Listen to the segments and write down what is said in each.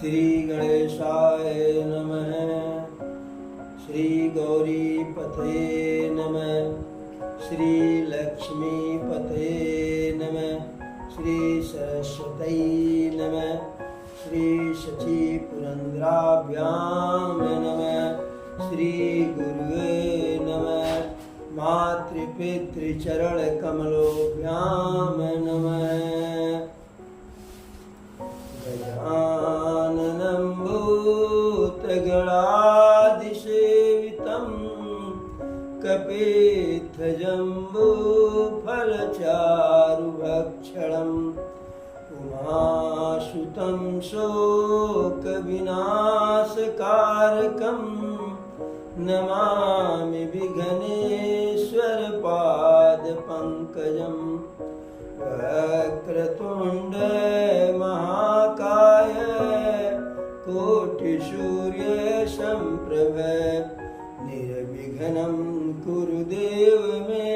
श्री गणेशाय नमः। श्री गौरीपते नमः। श्री लक्ष्मीपते नमः। श्री सरस्वती नमः। श्री शचीपुरन्द्राभ्यां नमः। श्री गुरुवे नमः। मातृपितृचरणकमलोभ्यां नमः। गजाननं भूतगणाधिसेवितं कपित्थजम्बूफलचारुभक्षणम् उमासुतं शोकविनाशकारकं नमामि विघ्नेश्वरपादपङ्कजं। वक्रतुण्ड महाकाय कोटिसूर्यसम्प्रभ निर्विघ्नं कुरु देव मे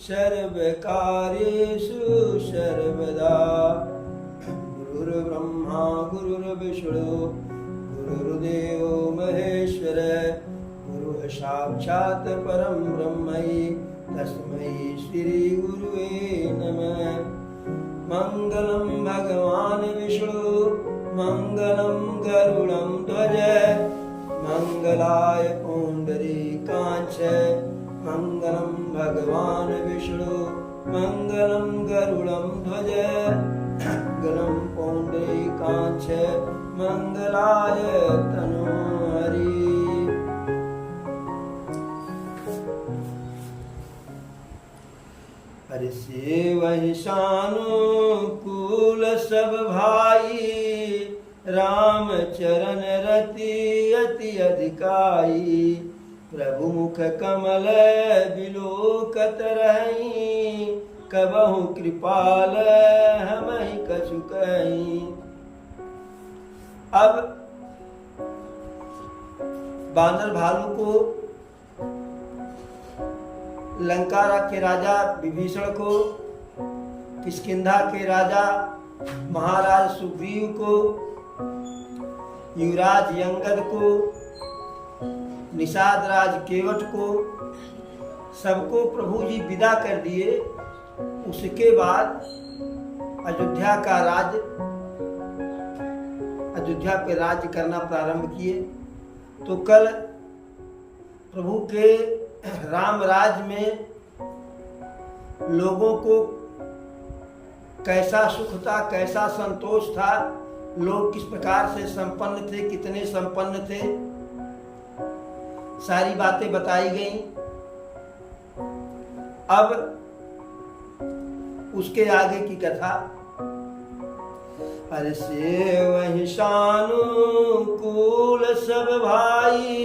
सर्वकार्येषु सर्वदा। गुरुर्ब्रह्मा गुरुर्विष्णु गुरुर्देवो महेश्वर गुरुः साक्षात् परं ब्रह्म तस्मै श्री गुरुवे नमः। मंगलम भगवान विष्णु मंगलम गरुड़ं ध्वज मंगलाय पुंडरीकाक्ष। मंगलम भगवान विष्णु मंगलम गरुड़ं ध्वज मंगलम पुंडरीकाक्ष मंगलाय तनोहरि। हरि से वही सानुकूल सब भाई राम चरण रति अति अधिकाई। प्रभु मुख कमल बिलोकत रही कबहु कृपाल हमहि कछु कहीं। अब बानर भालू को लंका के राजा विभीषण को किष्किंधा के राजा महाराज सुग्रीव को युवराज यंगद को निषाद राज केवट को सबको प्रभु जी विदा कर दिए। उसके बाद अयोध्या पे राज्य करना प्रारंभ किए। तो कल प्रभु के राम राज में लोगों को कैसा सुख था, कैसा संतोष था, लोग किस प्रकार से संपन्न थे, कितने संपन्न थे, सारी बातें बताई गई। अब उसके आगे की कथा। हर से वही सानुकूल सब भाई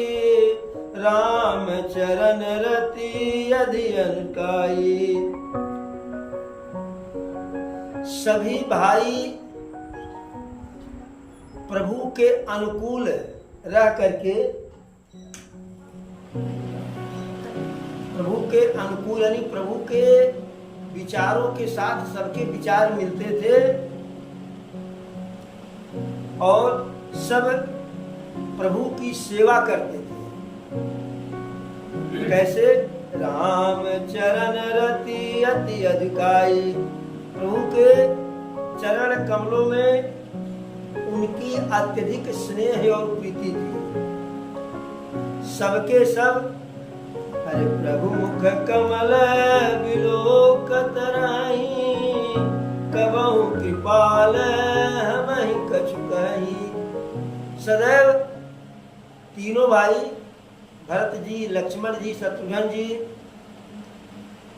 राम चरण रति यदि अनकाई। सभी भाई प्रभु के अनुकूल रह करके, प्रभु के अनुकूल यानी प्रभु के विचारों के साथ सबके विचार मिलते थे और सब प्रभु की सेवा करते थे। कैसे? राम चरण रति अति अधिकाई। प्रभु के चरण कमलों में उनकी अत्यधिक स्नेह और प्रीति थी। सबके सब हरे प्रभु मुख कमल बिलोकत रही कबहु कृपाल हमहि कछु कहीं। सदैव तीनों भाई भरत जी, लक्ष्मण जी, शत्रुघ्न जी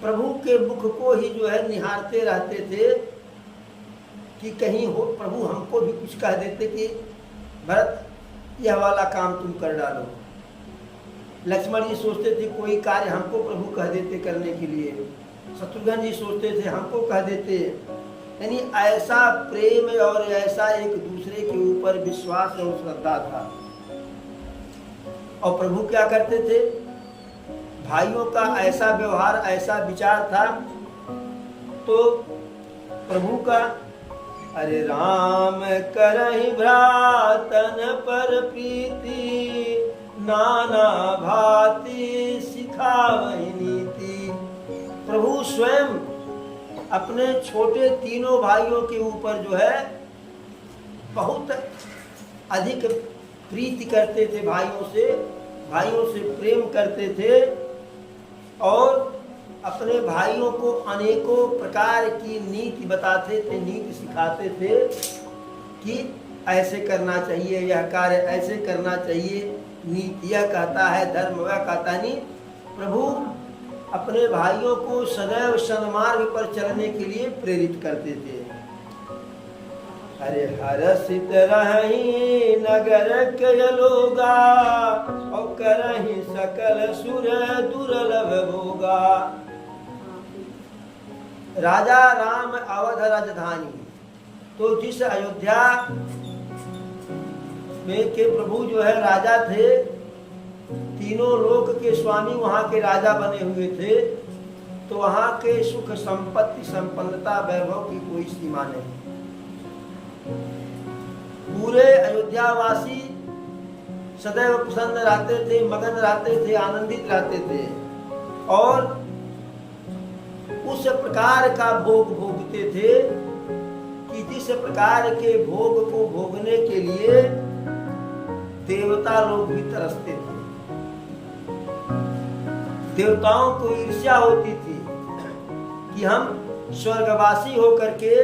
प्रभु के मुख को ही जो है निहारते रहते थे कि कहीं हो प्रभु हमको भी कुछ कह देते कि भरत यह वाला काम तुम कर डालो। लक्ष्मण जी सोचते थे कोई कार्य हमको प्रभु कह देते करने के लिए। शत्रुघ्न जी सोचते थे हमको कह देते। यानी ऐसा प्रेम और ऐसा एक दूसरे के ऊपर विश्वास और श्रद्धा था। और प्रभु क्या करते थे? भाइयों का ऐसा व्यवहार, ऐसा विचार था। तो प्रभु का अरे राम करहि भ्रातन पर प्रीति, नाना भांति सिखावहि नीति। प्रभु स्वयं अपने छोटे तीनों भाइयों के ऊपर जो है बहुत अधिक प्रीति करते थे, भाइयों से प्रेम करते थे और अपने भाइयों को अनेकों प्रकार की नीति बताते थे, नीति सिखाते थे कि ऐसे करना चाहिए, यह कार्य ऐसे करना चाहिए, नीति यह कहता है, धर्म वह कहता नहीं। प्रभु अपने भाइयों को सदैव सन्मार्ग पर चलने के लिए प्रेरित करते थे। अरे हरसित रहि नगर के लोगा, और करहि सकल सुर दुर्लभ भोगा। राजा राम अवध राजधानी, तो जिस अयोध्या में के प्रभु जो है राजा थे, तीनों लोक के स्वामी वहां के राजा बने हुए थे, तो वहां के सुख संपत्ति संपन्नता वैभव की कोई सीमा नहीं। पूरे अयोध्यावासी सदैव प्रसन्न रहते थे, मगन रहते थे, आनंदित रहते थे और उस प्रकार का भोग भोगते थे कि जिस प्रकार के भोग को भोगने के लिए देवता लोग भी तरसते थे। देवताओं को ईर्ष्या होती थी कि हम स्वर्गवासी होकर के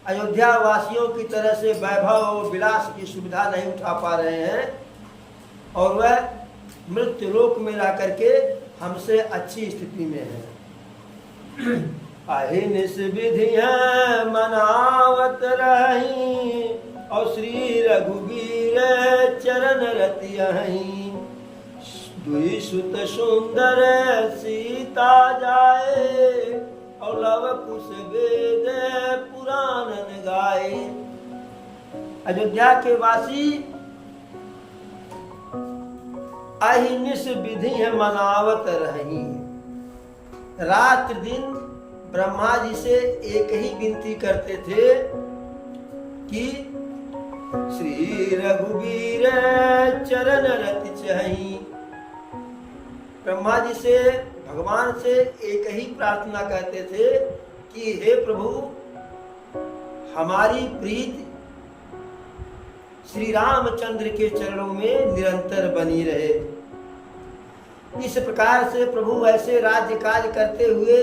अयोध्या वासियों की तरह से वैभव और विलास की सुविधा नहीं उठा पा रहे हैं और वह मृत्यु लोक में रह करके हमसे अच्छी स्थिति में है। अहिनिस विधि है मनावत रही, और श्री रघुवीर चरण रति अहि। दुई सुत सुंदर सीता जाए, और लव कुश वेद पुराणन गाए। अयोध्या के वासी अहिनिस विधि है मनावत रही। रात दिन ब्रह्मा जी से एक ही विनती करते थे कि श्री रघुवीर चरण रति चाही। ब्रह्मा जी से, भगवान से एक ही प्रार्थना करते थे कि हे प्रभु, हमारी प्रीति श्री रामचंद्र के चरणों में निरंतर बनी रहे। इस प्रकार से प्रभु ऐसे राज्य कार्य करते हुए,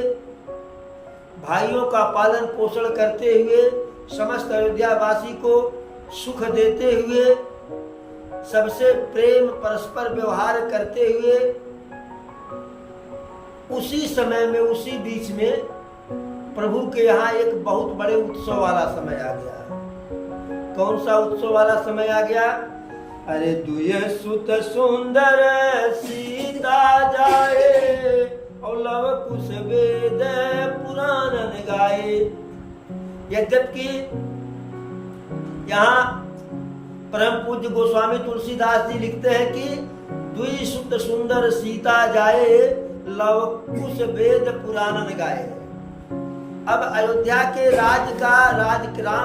भाइयों का पालन पोषण करते हुए, समस्त अयोध्यावासी को सुख देते हुए, सबसे प्रेम परस्पर व्यवहार करते हुए, उसी समय में, उसी बीच में प्रभु के यहाँ एक बहुत बड़े उत्सव वाला समय आ गया। कौन सा उत्सव वाला समय आ गया? अरे दुय सुत सुंदर सीता जाए, और लव कुश वेद पुराणन गाए। यद्यपि यहाँ परम पूज्य गोस्वामी तुलसीदास जी लिखते हैं कि दुई सुत सुंदर सीता जाए, लव कुश वेद पुराणन गाए। अब अयोध्या के राम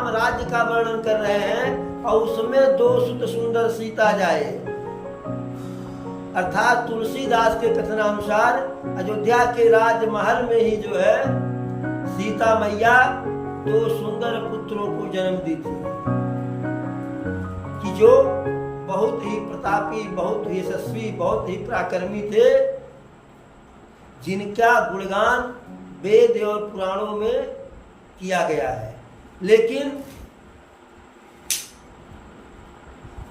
राज्य का वर्णन कर रहे हैं और उसमें दो सुत सुंदर सीता जाए, अर्थात तुलसीदास के कथनानुसार अयोध्या के राजमहल में ही जो है सीता मैया दो सुंदर पुत्रों को जन्म दी थी, कि जो बहुत ही प्रतापी, बहुत ही यशस्वी, बहुत ही पराक्रमी थे, जिनका गुणगान वेद और पुराणों में किया गया है। लेकिन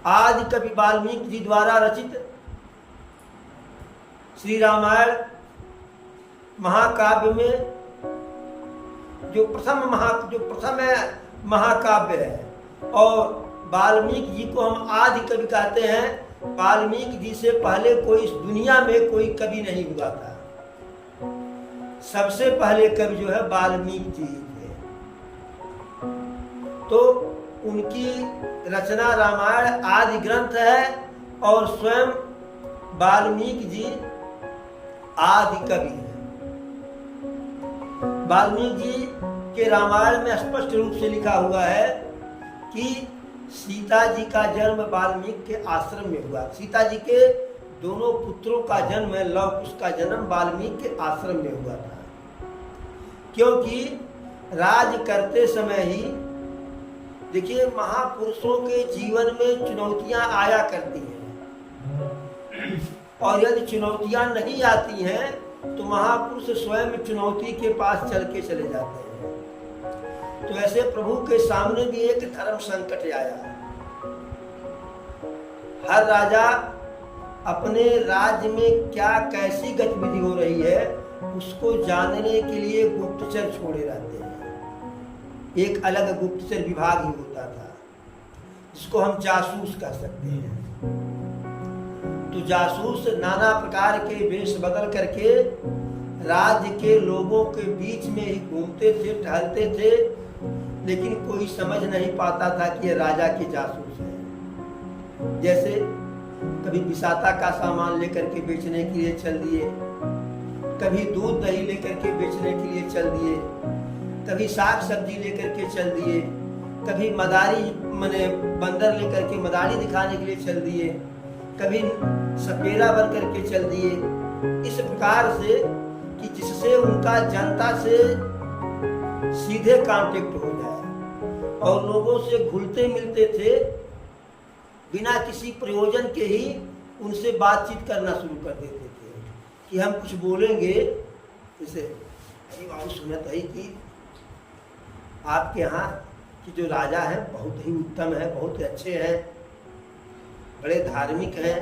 आदि कवि वाल्मीकि जी द्वारा रचित श्री रामायण महाकाव्य में जो प्रथम महाकाव्य है, और वाल्मीकि जी को हम आदि कवि कहते हैं। वाल्मीकि जी से पहले कोई इस दुनिया में कोई कवि नहीं हुआ था। सबसे पहले कवि जो है वाल्मीकि जी थे। तो उनकी रचना रामायण आदि ग्रंथ है और स्वयं वाल्मीकि जी आदि कवि हैं। वाल्मीकि जी कि रामायण में स्पष्ट रूप से लिखा हुआ है कि सीता जी का जन्म वाल्मीकि के आश्रम में हुआ। सीता जी के दोनों पुत्रों का जन्म, लव कुश का जन्म वाल्मीकि के आश्रम में हुआ था, क्योंकि राज करते समय ही देखिए महापुरुषों के जीवन में चुनौतियां आया करती हैं, और यदि चुनौतियां नहीं आती हैं तो महापुरुष स्वयं चुनौती के पास चल के चले जाते हैं। तो ऐसे प्रभु के सामने भी एक धर्म संकट आया। हर राजा अपने राज्य में क्या कैसी गतिविधि हो रही है उसको जानने के लिए गुप्तचर छोड़े रहते हैं। एक अलग गुप्तचर विभाग ही होता था जिसको हम जासूस कह सकते हैं। तो जासूस नाना प्रकार के वेश बदल करके राज्य के लोगों के बीच में ही घूमते थे, टहलते थे, लेकिन कोई समझ नहीं पाता था कि ये राजा के जासूस हैं। जैसे कभी विसाता का सामान लेकर के बेचने के लिए चल दिए, कभी दूध दही लेकर के बेचने के लिए चल दिए, कभी साग सब्जी लेकर के चल दिए, कभी मदारी माने बंदर लेकर के मदारी दिखाने के लिए चल दिए, कभी सपेरा बन करके चल दिए। इस प्रकार से कि जिससे उनका जनता से सीधे कांटेक्ट हो जाए और लोगों से घुलते मिलते थे, बिना किसी प्रयोजन के ही उनसे बातचीत करना शुरू कर देते थे कि हम कुछ बोलेंगे। जैसे बाबू सुनत है कि आपके यहाँ कि जो राजा हैं बहुत ही उत्तम है, बहुत अच्छे हैं, बड़े धार्मिक हैं,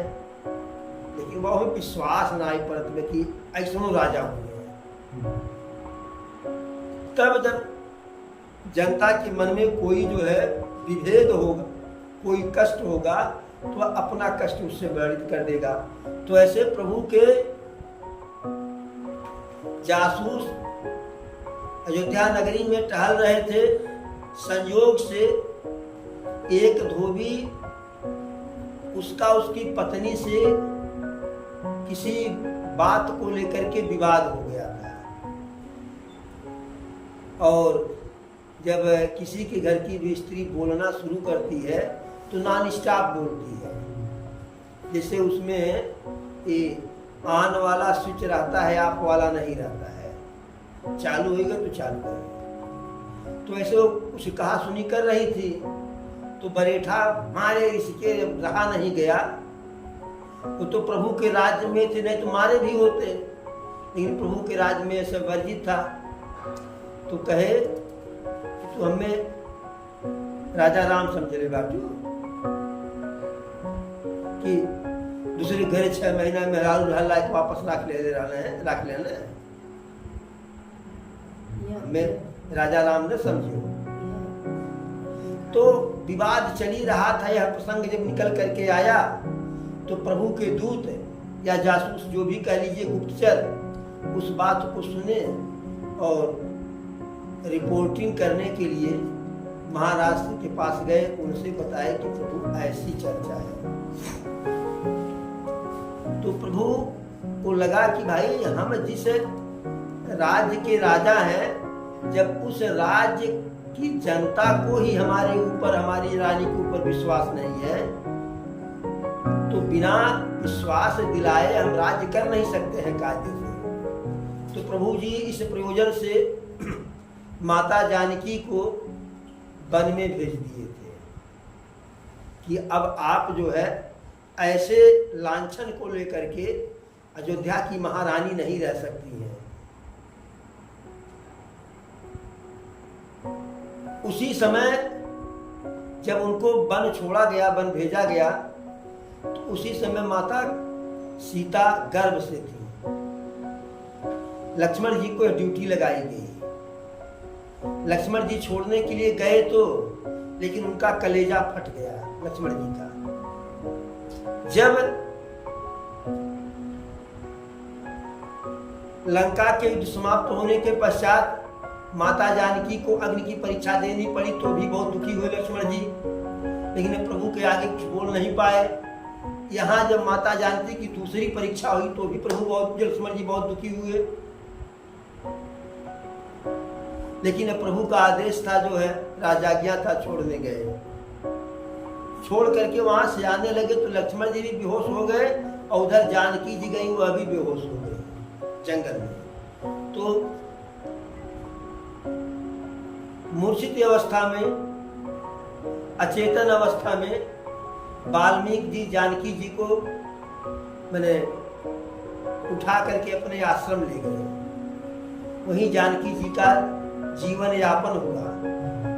लेकिन वह विश्वास ना पड़त में कि ऐसो राजा हुए हैं। तब जब जनता के मन में कोई जो है विभेद होगा, कोई कष्ट होगा, तो वह अपना कष्ट उससे वर्णित कर देगा। तो ऐसे प्रभु के जासूस अयोध्या नगरी में टहल रहे थे। संयोग से एक धोबी उसका उसकी पत्नी से किसी बात को लेकर के विवाद हो गया था, और जब किसी के घर की भी स्त्री बोलना शुरू करती है तो नॉन स्टॉप बोलती है। जैसे उसमें ऑन वाला स्विच रहता है, ऑफ वाला नहीं रहता है, चालू होगा तो चालू होगा। तो ऐसे वो कुछ कहा सुनी कर रही थी, तो बरेठा मारे इसके रहा नहीं गया। वो तो प्रभु के राज्य में थे, नहीं तो मारे भी होते, लेकिन प्रभु के राज्य में ऐसा वर्जित था। तो कहे तो हमें राजा राम समझ ले बाटू कि दूसरे घर 6 महीना में हल्ला वापस रख लेना हमें राजा राम ने समझियो। तो विवाद चली रहा था। यह प्रसंग जब निकल करके आया तो प्रभु के दूत या जासूस जो भी कह लीजिए गुप्तचर उस बात को सुने और रिपोर्टिंग करने के लिए महाराज के पास गए। उनसे बताया कि प्रभु ऐसी चर्चा है। तो प्रभु को लगा कि भाई हम जिस राज्य के राजा हैं, जब उस राज्य की जनता को ही हमारे ऊपर, हमारी रानी के ऊपर विश्वास नहीं है, तो बिना विश्वास दिलाए हम राज्य कर नहीं सकते हैं कायदे से। तो प्रभु जी इस प्रयोजन से माता जानकी को वन में भेज दिए थे कि अब आप जो है ऐसे लांछन को लेकर के अयोध्या की महारानी नहीं रह सकती हैं। उसी समय जब उनको वन छोड़ा गया, वन भेजा गया, तो उसी समय माता सीता गर्भ से थी। लक्ष्मण जी को ड्यूटी लगाई गई। लक्ष्मण जी छोड़ने के लिए गए तो, लेकिन उनका कलेजा फट गया लक्ष्मण जी का। जब लंका के युद्ध समाप्त होने के पश्चात माता जानकी को अग्नि की परीक्षा देनी पड़ी तो भी बहुत दुखी हुए लक्ष्मण जी, लेकिन प्रभु के आगे कुछ बोल नहीं पाए। यहाँ जब माता जानकी की दूसरी परीक्षा हुई तो भी प्रभु लक्ष्मण जी बहुत दुखी हुए। लेकिन प्रभु का आदेश था जो है, राजाज्ञा था, छोड़ने गए। छोड़ करके वहां से आने लगे तो लक्ष्मण जी भी बेहोश हो गए और उधर जानकी जी गई, वह भी बेहोश हो गई जंगल में। तो मूर्छित अवस्था में, अचेतन अवस्था में वाल्मीकि जी जानकी जी को मैंने उठा करके अपने आश्रम ले गए। वहीं जानकी जी का जीवन यापन हुआ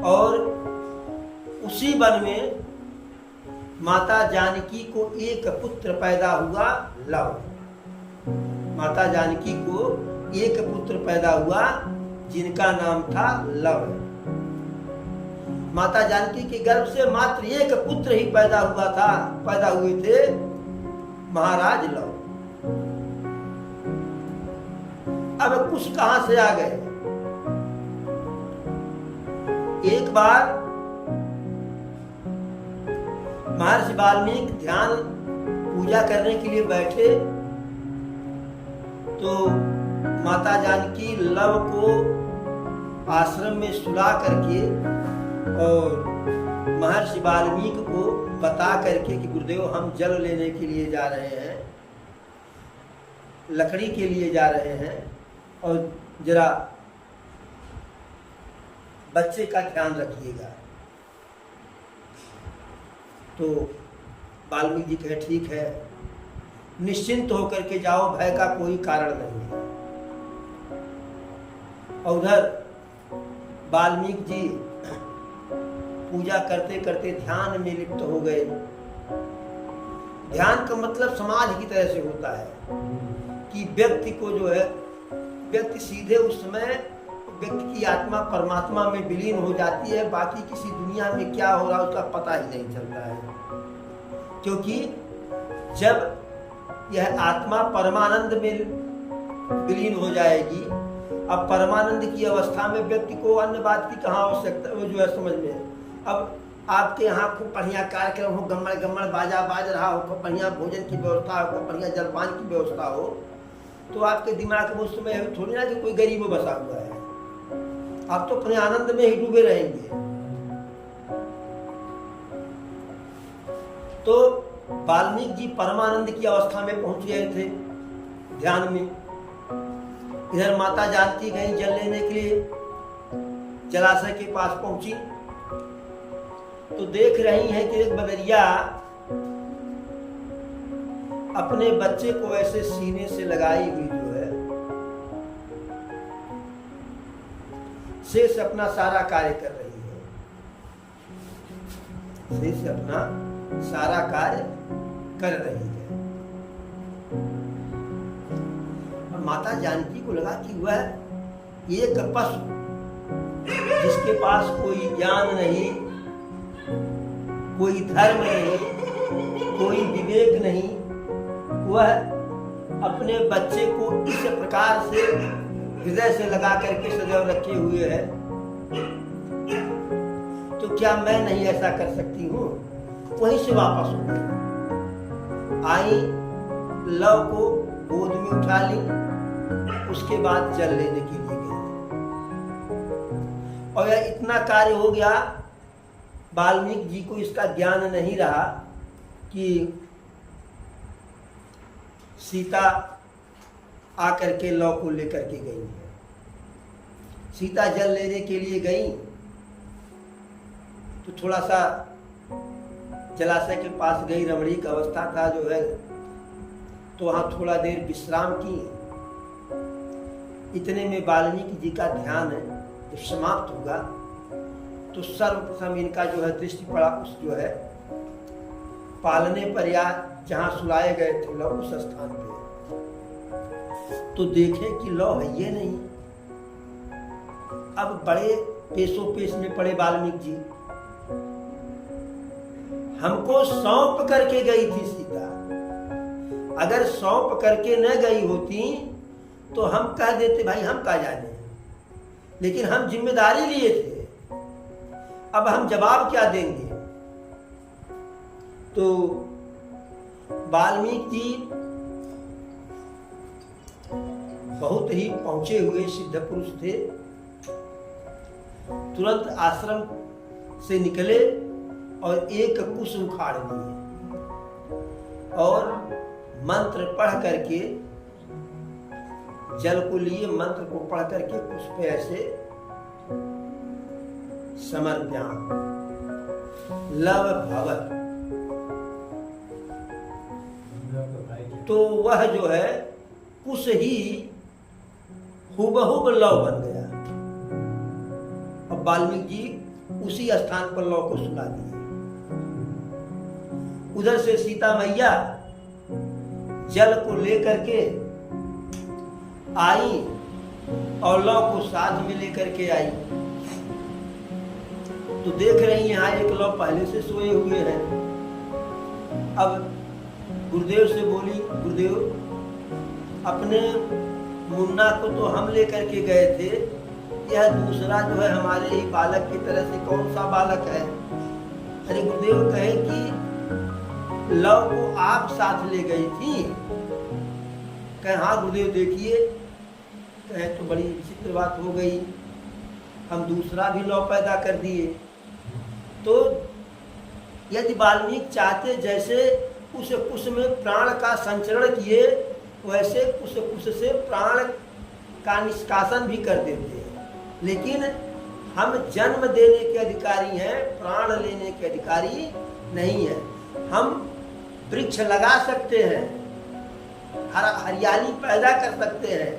और उसी वन में माता जानकी को एक पुत्र पैदा हुआ, लव। माता जानकी को एक पुत्र पैदा हुआ जिनका नाम था लव। माता जानकी के गर्भ से मात्र एक पुत्र ही पैदा हुए थे, महाराज लव। अब कुछ कहां से आ गए। एक बार महर्षि वाल्मीकि ध्यान पूजा करने के लिए बैठे तो माता जानकी लव को आश्रम में सुला करके और महर्षि वाल्मीकि को बता करके कि गुरुदेव हम जल लेने के लिए जा रहे हैं, लकड़ी के लिए जा रहे हैं और जरा बच्चे का ध्यान रखिएगा। तो वाल्मीकि जी कहे ठीक है, निश्चिंत होकर के जाओ, भय का कोई कारण नहीं है। और उधर वाल्मीकि जी पूजा करते करते ध्यान में लिप्त हो गए। ध्यान का मतलब समाधि की तरह से होता है कि व्यक्ति को जो है, व्यक्ति सीधे उस समय व्यक्ति की आत्मा परमात्मा में विलीन हो जाती है, बाकी किसी दुनिया में क्या हो रहा है उसका पता ही नहीं चलता है। क्योंकि जब यह आत्मा परमानंद में विलीन हो जाएगी, अब परमानंद की अवस्था में व्यक्ति को अन्य बात की कहाँ आवश्यकता, वो जो है समझ में। अब आपके यहाँ खूब बढ़िया कार्यक्रम हो, गम्मड़ गम्मड़ बाजा बाज रहा हो, खूब बढ़िया भोजन की व्यवस्था हो, खूब बढ़िया जलपान की व्यवस्था हो, तो आपके दिमाग में उस समय थोड़ी ना कि कोई गरीब बसा हुआ है। आप तो अपने आनंद में ही डूबे रहेंगे। तो वाल्मीकि जी परमानंद की अवस्था में पहुंच गए थे ध्यान में। इधर माता जानकी गई जल लेने के लिए, जलाशय के पास पहुंची तो देख रही है कि एक बदरिया अपने बच्चे को ऐसे सीने से लगाई हुई जो है, शेष अपना सारा कार्य कर रही है, शेष अपना सारा कार्य कर रही है। और माता जानकी को लगा कि वह एक पशु जिसके पास कोई ज्ञान नहीं, कोई धर्म नहीं, कोई विवेक नहीं, वह अपने बच्चे को इस प्रकार से हृदय से लगा करके सदैव रखे हुए है, तो क्या मैं नहीं ऐसा कर सकती हूँ? वहीं से वापस हो गई, आई, लव को गोद में उठा ली, उसके बाद जल लेने के लिए गई। और यह इतना कार्य हो गया, वाल्मीकि जी को इसका ज्ञान नहीं रहा कि सीता आकर के लव को लेकर के गई है। सीता जल लेने के लिए गई तो थोड़ा सा जलाशय के पास गई, रमणीक अवस्था था जो है, तो वहां थोड़ा देर विश्राम की। इतने में वाल्मीकि जी का ध्यान है जब समाप्त होगा तो सर्वप्रथम इनका जो है दृष्टि पड़ा उस जो है पालने पर या जहां सुलाए गए थे लौ उस स्थान पे, तो देखे कि लौ है ये नहीं। अब बड़े पेशो पेश में पड़े वाल्मीकि जी, हमको सौंप करके गई थी सीता, अगर सौंप करके न गई होती तो हम कह देते भाई हम कहा जाने, लेकिन हम जिम्मेदारी लिए थे, अब हम जवाब क्या देंगे। तो वाल्मीकि जी बहुत ही पहुंचे हुए सिद्ध पुरुष थे, तुरंत आश्रम से निकले और एक कुश उखाड़ लिए और मंत्र पढ़ करके जल को लिए, मंत्र को पढ़ करके कुश पे ऐसे समर्प्याम लव भवत, तो वह जो है कुश ही हुबहू लव बन गया। अब वाल्मीकि जी उसी स्थान पर लव को सुला दिए। उधर से सीता मैया जल को लेकर के आई और लव को साथ में लेकर के आई। तो देख रही हैं यहाँ एक लव पहले से सोए हुए हैं। अब गुरुदेव से बोली, गुरुदेव अपने मुन्ना को तो हम लेकर के गए थे, यह दूसरा जो है हमारे ही बालक की तरह से कौन सा बालक है? अरे गुरुदेव कहे कि लव को आप साथ ले गई थी। कहे हाँ गुरुदेव देखिए। कहे तो बड़ी विचित्र बात हो गई, हम दूसरा भी लव पैदा कर दिए। तो यदि वाल्मीकि चाहते जैसे उस कुश में प्राण का संचरण किए, वैसे उस कुश से प्राण का निष्कासन भी कर देते हैं। लेकिन हम जन्म देने के अधिकारी हैं, प्राण लेने के अधिकारी नहीं है। हम वृक्ष लगा सकते हैं, हरियाली पैदा कर सकते हैं,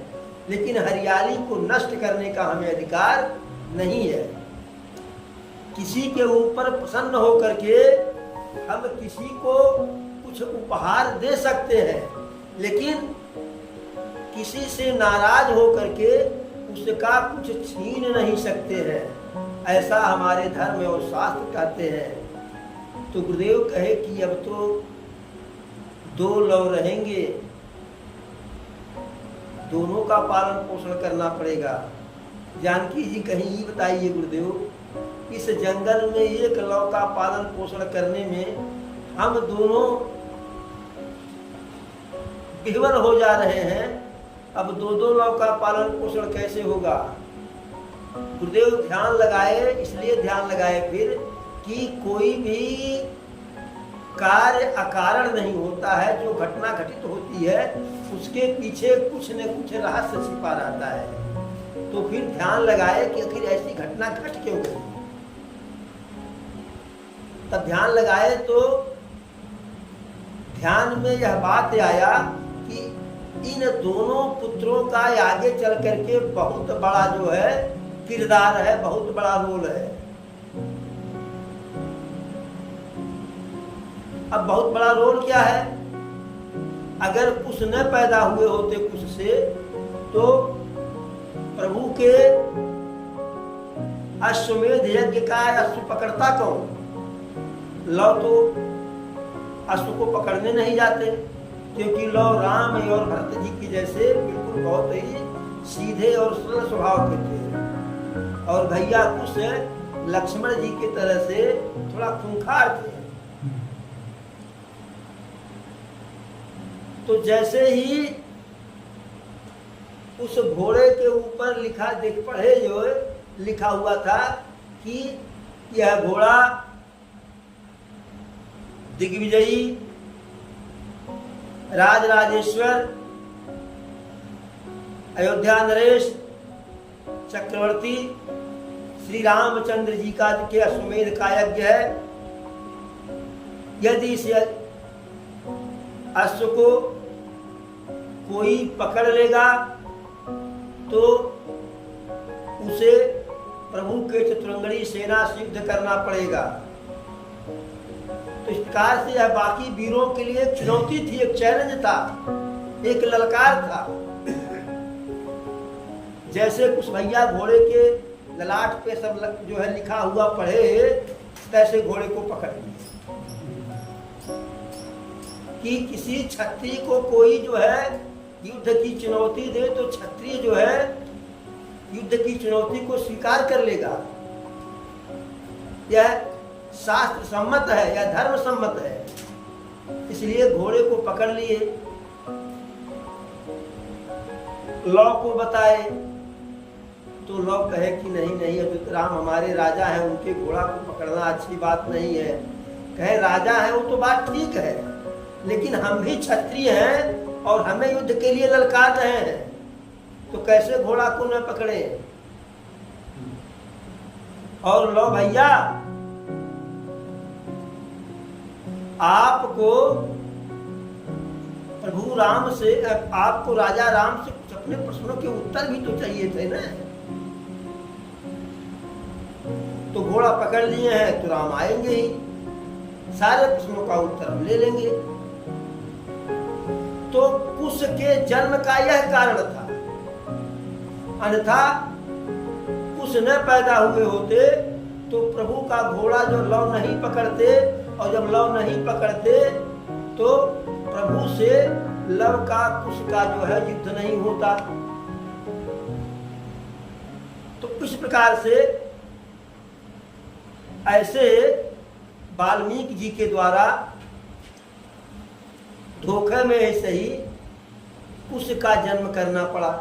लेकिन हरियाली को नष्ट करने का हमें अधिकार नहीं है। किसी के ऊपर प्रसन्न होकर के हम किसी को कुछ उपहार दे सकते हैं, लेकिन किसी से नाराज होकर के उसका कुछ छीन नहीं सकते हैं। ऐसा हमारे धर्म और शास्त्र कहते हैं। तो गुरुदेव कहे कि अब तो दो लव रहेंगे, दोनों का पालन पोषण करना पड़ेगा। जानकी जी कहीं ये बताइए गुरुदेव, इस जंगल में एक लव का पालन पोषण करने में हम दोनों विह्वल हो जा रहे हैं। अब दो दो लव का पालन पोषण कैसे होगा? गुरुदेव ध्यान लगाए, इसलिए ध्यान लगाए फिर कि कोई भी कार्य अकारण नहीं होता है। जो घटना घटित होती है उसके पीछे कुछ न कुछ रहस्य छिपा रहता है। तो फिर ध्यान लगाए कि आखिर ऐसी घटना घट क्यों गई। तब ध्यान लगाए तो ध्यान में यह बात आया कि इन दोनों पुत्रों का आगे चल करके बहुत बड़ा जो है किरदार है, बहुत बड़ा रोल है। अब बहुत बड़ा रोल क्या है? अगर कुछ न पैदा हुए होते कुछ से, तो प्रभु के अश्वमेध यज्ञ का अश्व पकड़ता कौन? लव तो अश्व को पकड़ने नहीं जाते, क्योंकि लव राम और भरत जी की जैसे बिल्कुल बहुत ही सीधे और सरल स्वभाव के थे। और भैया कुछ लक्ष्मण जी की तरह से थोड़ा खूंखार थे। तो जैसे ही उस घोड़े के ऊपर लिखा देख पढ़े जो लिखा हुआ था कि यह घोड़ा दिग्विजयी राज राजेश्वर अयोध्या नरेश चक्रवर्ती श्री रामचंद्र जी का के अश्वमेध का यज्ञ है। यदि इस अश्व को कोई पकड़ लेगा तो उसे प्रभु के चतुरंगड़ी सेना से युद्ध करना पड़ेगा। तो इस प्रकार से यह बाकी वीरों के लिए एक चुनौती थी, एक चैलेंज था, एक ललकार था। जैसे कुछ भैया घोड़े के ललाट पे सब जो है लिखा हुआ पढ़े, तैसे घोड़े को पकड़ लिए कि किसी क्षत्रिय को कोई जो है युद्ध की चुनौती दे तो क्षत्रिय जो है युद्ध की चुनौती को स्वीकार कर लेगा। यह शास्त्र सम्मत है या धर्म सम्मत है। इसलिए घोड़े को पकड़ लिए, लौ को बताए तो लोग कहे कि नहीं नहीं, अभी राम हमारे राजा हैं, उनके घोड़ा को पकड़ना अच्छी बात नहीं है। कहे राजा है वो तो बात ठीक है, लेकिन हम भी क्षत्रिय हैं और हमें युद्ध के लिए ललकार रहे हैं, तो कैसे घोड़ा को न पकड़े। और लो भैया, आपको प्रभु राम से, आपको राजा राम से कुछ अपने प्रश्नों के उत्तर भी तो चाहिए थे ना। तो घोड़ा पकड़ लिए हैं तो राम आएंगे ही, सारे प्रश्नों का उत्तर हम ले लेंगे। तो कुश के जन्म का यह कारण था, अन्यथा कुश न पैदा हुए होते तो प्रभु का घोड़ा जो लव नहीं पकड़ते, और जब लव नहीं पकड़ते तो प्रभु से लव का कुश का जो है युद्ध नहीं होता। तो इस प्रकार से ऐसे वाल्मीकि जी के द्वारा धोखे में ऐसे ही कुश का जन्म करना पड़ा।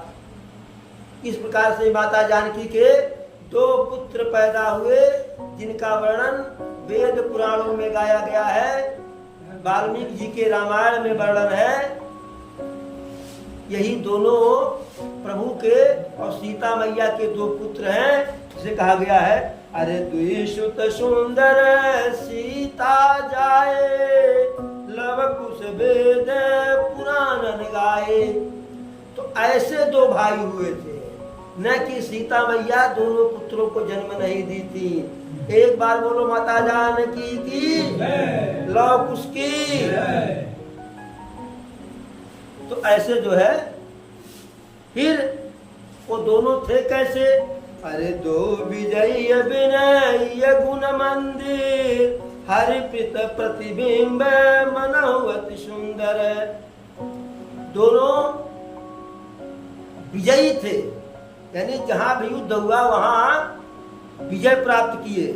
इस प्रकार से माता जानकी के 2 पुत्र पैदा हुए, जिनका वर्णन वेद पुराणों में गाया गया है, वाल्मीकि जी के रामायण में वर्णन है। यही दोनों प्रभु के और सीता मैया के 2 पुत्र हैं, जिसे कहा गया है अरे द्विसुत सुंदर सीता जाए, लव कुश वेद पुराण गाए। तो ऐसे 2 भाई हुए थे, न कि सीता मैया दोनों पुत्रों को जन्म नहीं दी थी। एक बार बोलो माता जानकी की, लव कुश की। तो ऐसे जो है, फिर वो दोनों थे कैसे? अरे 2 विजय विनय गुण मंदिर, हरिप्रीत प्रतिबिंब मनोवत सुंदर। दोनों विजयी थे, यानी जहां भी युद्ध हुआ वहां विजय प्राप्त किए।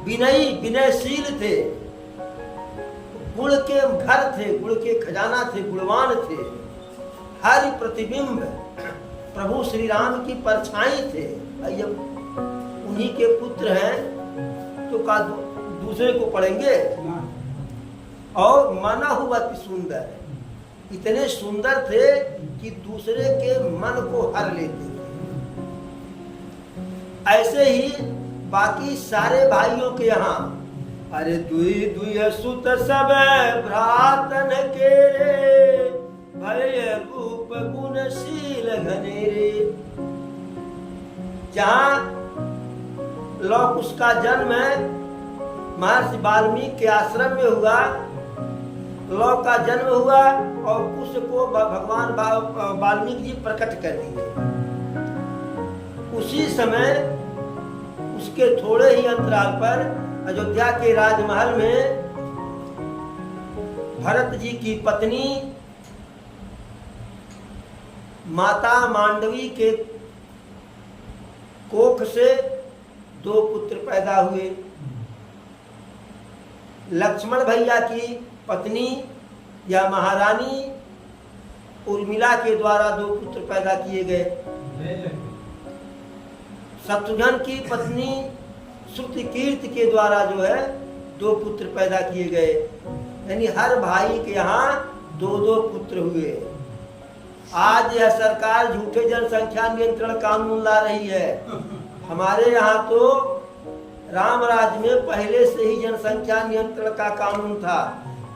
विनयी, विनयशील थे, गुण के घर थे, गुण के खजाना थे, गुणवान थे। हरि प्रतिबिंब, प्रभु श्री राम की परछाई थे। उन्हीं के पुत्र हैं तो का दूसरे को पढ़ेंगे। और मना हुआ कि सुंदर, इतने सुंदर थे कि दूसरे के मन को हर लेते थे। ऐसे ही बाकी सारे भाइयों के यहाँ, अरे दुई दुई सुत सब भ्रातन के रे, भय रूप गुणशील घनेरे। जहाँ लौ कुश का जन्म महर्षि वाल्मीकि के आश्रम में हुआ, लौ का जन्म हुआ और कुश को भगवान वाल्मीकि जी प्रकट कर दिए। उसी समय उसके थोड़े ही अंतराल पर अयोध्या के राजमहल में भरत जी की पत्नी माता मांडवी के कोख से 2 पुत्र पैदा हुए। लक्ष्मण भैया की पत्नी या महारानी उर्मिला के द्वारा 2 पुत्र पैदा किए गए। शत्रुघ्न की पत्नी श्रुतिकीर्ति के द्वारा जो है 2 पुत्र पैदा किए गए। यानी हर भाई के यहाँ 2-2 पुत्र हुए। आज यह सरकार झूठे जनसंख्या नियंत्रण कानून ला रही है। हमारे यहाँ तो राम राज्य में पहले से ही जनसंख्या नियंत्रण का कानून था।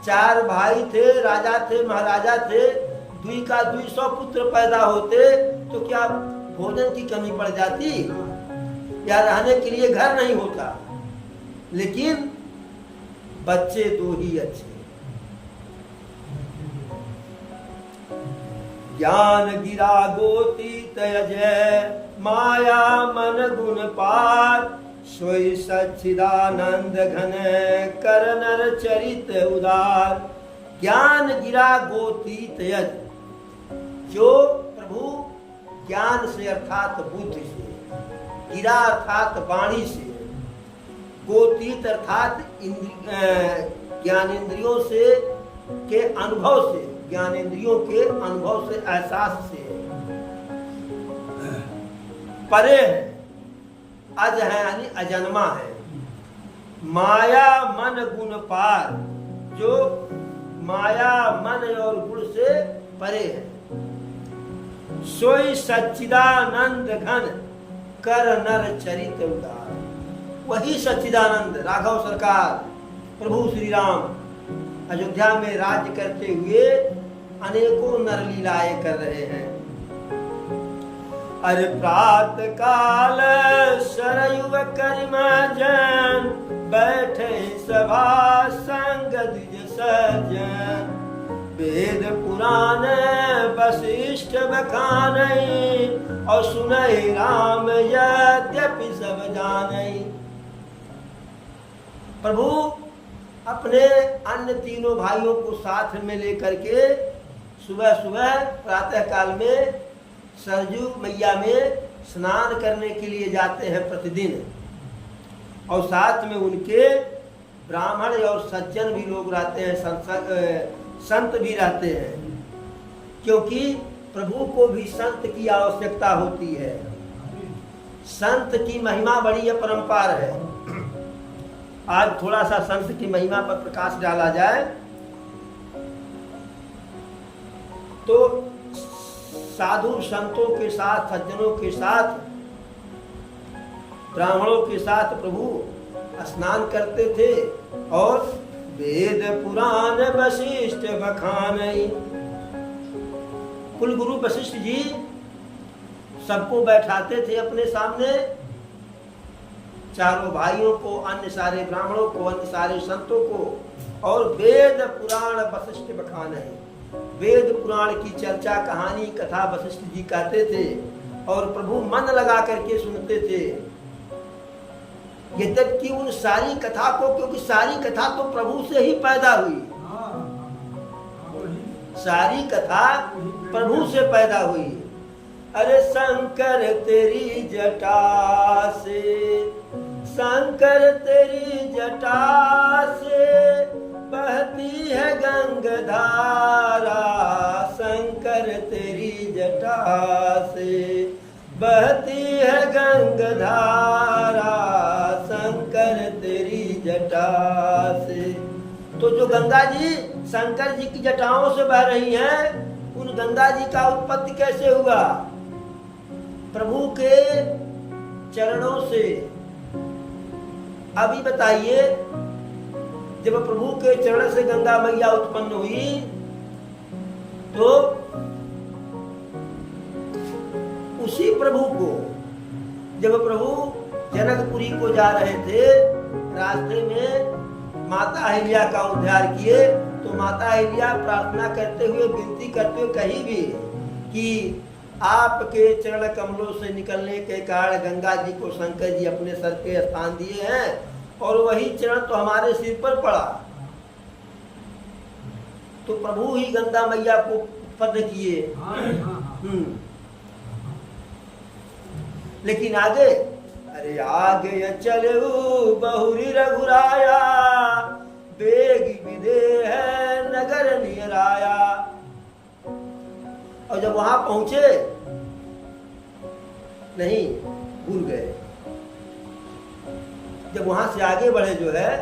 4 भाई थे, राजा थे, महाराजा थे, 200 पुत्र पैदा होते तो क्या भोजन की कमी पड़ जाती या रहने के लिए घर नहीं होता। लेकिन बच्चे 2 ही अच्छे। ज्ञान गिरा गोती तयजय, माया मन गुण पार, सोई सच्चिदानंद घन कर नर चरित उदार। ज्ञान गिरा गोती तयज, जो प्रभु ज्ञान से अर्थात बुद्धि से, गिरा अर्थात वाणी से, गोतीत अर्थात ज्ञानेंद्रियों से के अनुभव से, ज्ञानेंद्रियों के अनुभव से, एहसास से परे है, अज है यानी अजन्मा है, माया मन गुण पार, जो माया मन और गुण से परे है। सोई सच्चिदानंद घन कर नर चरित उदार, वही सच्चिदानंद राघव सरकार प्रभु श्री राम अयोध्या में राज्य करते हुए अनेकों नर लीलाएं कर रहे हैं। अरे प्रात काल सरयुग करिमा जन, बैठे सभा संग द्विज सज्जन, वेद पुराण वशिष्ठ बखानई, और सुनई राम यद्यपि सब जानई। प्रभु अपने अन्य तीनों भाइयों को साथ में लेकर के सुबह सुबह प्रातः काल में सरयू मैया में स्नान करने के लिए जाते हैं प्रतिदिन, और साथ में उनके ब्राह्मण और सज्जन भी लोग रहते हैं, संत भी रहते हैं, क्योंकि प्रभु को भी संत की आवश्यकता होती है। संत की महिमा बड़ी अपरंपार है। आज थोड़ा सा संत की महिमा पर प्रकाश डाला जाए तो साधु संतों के साथ, सज्जनों के साथ, ब्राह्मणों के साथ प्रभु स्नान करते थे, और वेद पुराण वशिष्ठ बखानई, कुल गुरु वशिष्ठ जी सबको बैठाते थे अपने सामने, चारों भाइयों को, अन्य सारे ब्राह्मणों को, अन्य सारे संतों को, और वेद पुराण वशिष्ठ बखानई, वेद पुराण की चर्चा कहानी कथा वशिष्ठ जी कहते थे, और प्रभु मन लगा करके सुनते थे। यद्यपि उन सारी कथा को, क्योंकि सारी कथा तो प्रभु से ही पैदा हुई, सारी कथा प्रभु से पैदा हुई। अरे शंकर तेरी जटा से, शंकर तेरी जटा से बहती है गंगाधारा, शंकर तेरी जटा से बहती है गंगाधारा, शंकर तेरी जटा से। तो जो गंगा जी शंकर जी की जटाओं से बह रही हैं, उन गंगा जी का उत्पत्ति कैसे हुआ? प्रभु के चरणों से। अभी बताइए, जब प्रभु के चरण से गंगा मैया उत्पन्न हुई तो उसी प्रभु को, जब प्रभु जनकपुरी को जा रहे थे, रास्ते में माता अहिल्या का उद्धार किए, तो माता अहिल्या प्रार्थना करते हुए, विनती करते हुए कही भी कि आपके चरण कमलों से निकलने के कारण गंगा जी को शंकर जी अपने सर पे स्थान दिए हैं, और वही चरण तो हमारे सिर पर पड़ा। तो प्रभु ही गंगा मैया को उत्पन्न किए। लेकिन आगे, अरे आगे चले बहुरी रघुराया, बेग विदे है नगर नियराया। और जब वहां पहुंचे, नहीं, भूल गए। जब वहां से आगे बढ़े जो है,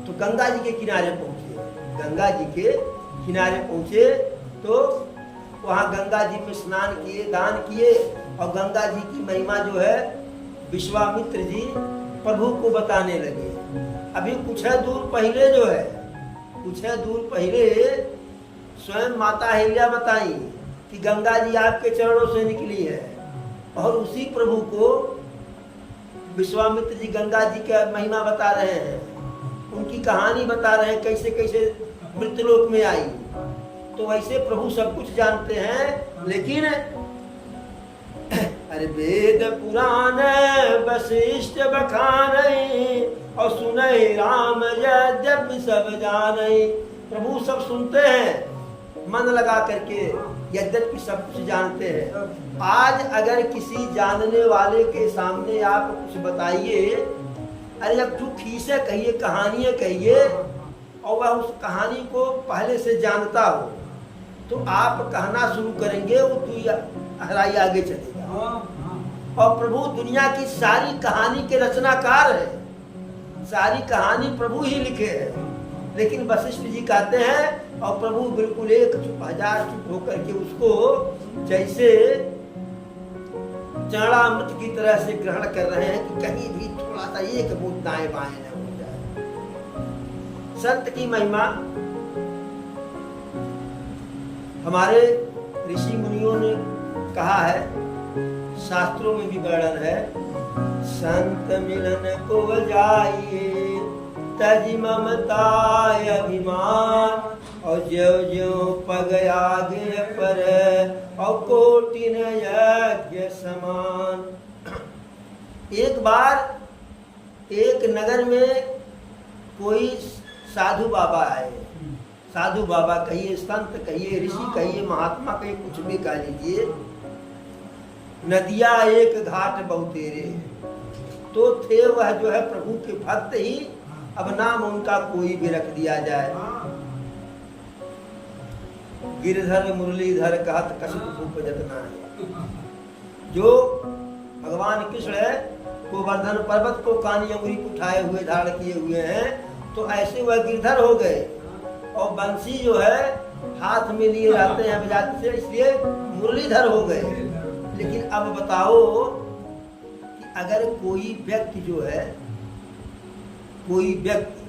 तो गंगा जी के किनारे पहुंचे। गंगा जी के किनारे पहुंचे तो वहां गंगा जी में स्नान किए, दान किए, और गंगा जी की महिमा जो है विश्वामित्र जी प्रभु को बताने लगे। अभी कुछ है दूर पहले जो है, कुछ है दूर पहले स्वयं माता अहिल्या बताई कि गंगा जी आपके चरणों से निकली है, और उसी प्रभु को विश्वामित्र जी गंगा जी का महिमा बता रहे हैं, उनकी कहानी बता रहे हैं, कैसे कैसे मृत्युलोक में आई। तो वैसे प्रभु सब कुछ जानते हैं, लेकिन अरे वेद पुराण वशिष्ठ बखानई, और सुनई राम यद्यपि सब जानई। प्रभु सब सुनते हैं मन लगा करके, यद्यपि सब कुछ जानते हैं। आज अगर किसी जानने वाले के सामने आप कुछ बताइए, अरे अब तू खीसे कहिए, कहानियां कहिए, और वह उस कहानी को पहले से जानता हो, तो आप कहना शुरू करेंगे, वो तू हराई आगे चलेगा। और प्रभु दुनिया की सारी कहानी के रचनाकार है, सारी कहानी प्रभु ही लिखे है। लेकिन वशिष्ठ जी कहते हैं और प्रभु बिल्कुल एक चुप, हजार चुप होकर के उसको जैसे चरणामृत की तरह से ग्रहण कर रहे हैं कि कहीं भी थोड़ा सा एक बूंद दाएं बाएं न हो जाए। संत की महिमा हमारे ऋषि मुनियों ने कहा है, शास्त्रों में भी वर्णन है, संत मिलन को जाइए तज ममताय अभिमान, और ज्यों ज्यों पग आगे पर और कोटिन यज्ञ समान। एक बार एक नगर में कोई साधु बाबा आए, साधु बाबा कहिए, संत कहिए, ऋषि कहिए, महात्मा कहिए, कुछ भी कह लीजिए। नदिया एक घाट बहुतेरे, तो थे वह जो है प्रभु के भक्त ही, अब नाम उनका कोई भी रख दिया जाए। गिरधर मुरलीधर कहत कशिप भूप जतना है। जो भगवान कृष्ण है गोवर्धन पर्वत को कानी अंगुरी उठाए हुए धारण किए हुए हैं, तो ऐसे वह गिरधर हो गए और बंसी जो है हाथ में लिए रहते हैं बजाते से, इसलिए मुरलीधर हो गए। लेकिन अब बताओ कि अगर कोई व्यक्ति जो है, कोई व्यक्ति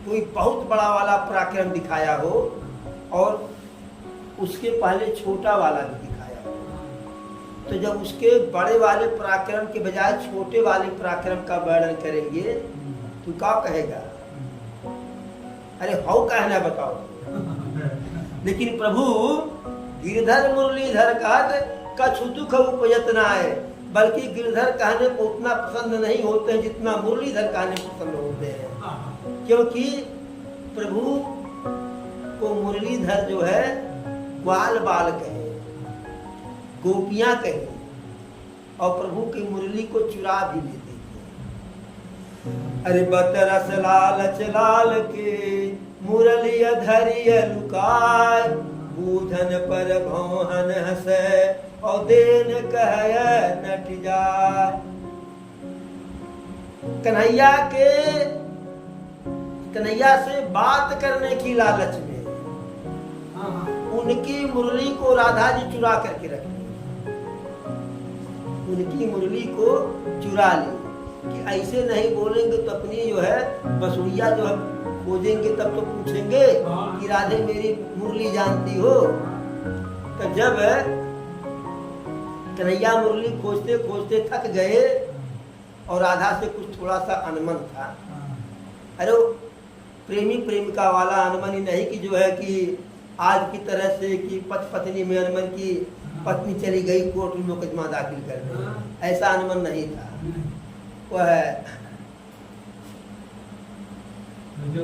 कोई बहुत बड़ा वाला पराक्रम दिखाया हो और उसके पहले छोटा वाला भी दिखाया हो, तो जब उसके बड़े वाले पराक्रम के बजाय छोटे वाले पराक्रम का वर्णन करेंगे तो क्या कहेगा? अरे हौ कहना बताओ। लेकिन प्रभु गिरधर मुरलीधर कहत कछु दुख उपजत न आए, बल्कि गिरधर कहने को उतना पसंद नहीं होते हैं जितना मुरलीधर कहने पसंद होते हैं। क्योंकि प्रभु को मुरलीधर जो है ग्वाल बाल कहे, गोपियां कहे, और प्रभु की मुरली को चुरा भी लेते थे। अरे बतरस लालच लाल के मुरली धरिय लुकाय, बूझन पर भौहन हंसे और देन कह नट जाए। कन्हैया से बात करने की लालच में उनकी मुरली को राधा जी चुरा करके रख ली, उनकी मुरली को चुरा ली कि ऐसे नहीं बोलेंगे तो अपनी जो है बसुड़िया जो है खोजेंगे, तब तो पूछेंगे कि राधे मेरी मुरली जानती हो। तो जब कन्हैया मुरली खोजते खोजते थक गए और राधा से कुछ थोड़ा सा अनमन था। अरे प्रेमी प्रेमिका वाला अनमन ही नहीं कि जो है कि आज की तरह से कि पत्नी में अनमन की पत्नी चली गई कोर्ट में मुकदमा दाखिल करने, ऐसा अनमन नहीं था। वह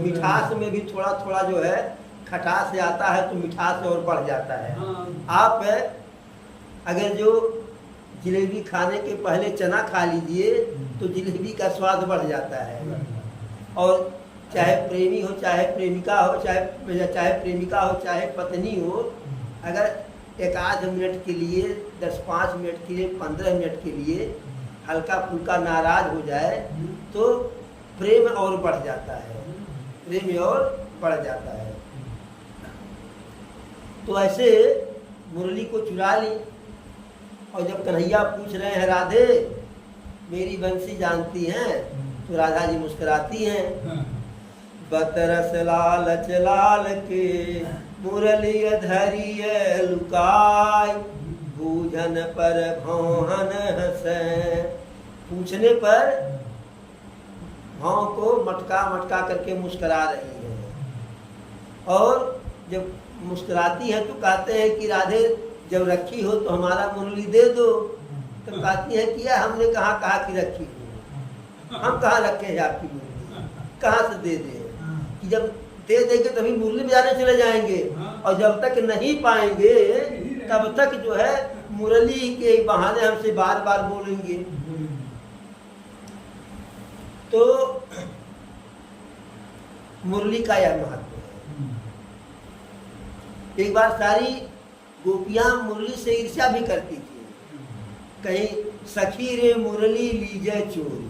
मिठास में भी थोड़ा थोड़ा जो है खटास आता है तो मिठास और बढ़ जाता है। आप अगर जो जलेबी खाने के पहले चना खा लीजिए तो जलेबी का स्वाद बढ़ जाता है। और चाहे प्रेमी हो, चाहे प्रेमिका हो, चाहे प्रेमिका हो, चाहे पत्नी हो, अगर एक आध मिनट के लिए, 10-5 मिनट के लिए, 15 मिनट के लिए हल्का फुल्का नाराज हो जाए तो प्रेम और बढ़ जाता है, प्रेम और बढ़ जाता है। तो ऐसे मुरली को चुरा ली और जब कन्हैया पूछ रहे हैं राधे मेरी बंसी जानती हैं, तो राधा जी मुस्कुराती हैं। बतरस लालच लाल के मुरली धरिय लुकाय, बूझन पर भौहन हंसे। पूछने पर भाव को मटका मटका करके मुस्कुरा रही है। और जब मुस्कुराती है तो कहते हैं कि राधे जब रखी हो तो हमारा मुरली दे दो। तो कहती है कि हमने कहाँ कहा कि रखी हो, हम कहाँ रखे हैं आपकी मुरली, कहाँ से दे दे? कि जब दे देंगे तभी मुरली बजाने चले जाएंगे, और जब तक नहीं पाएंगे तब तक जो है मुरली के बहाने हमसे बार बार बोलेंगे। तो मुरली का यह महत्व है। एक बार सारी गोपियां मुरली से ईर्ष्या भी करती थी कहीं सखी रे मुरली लीजे चोरी,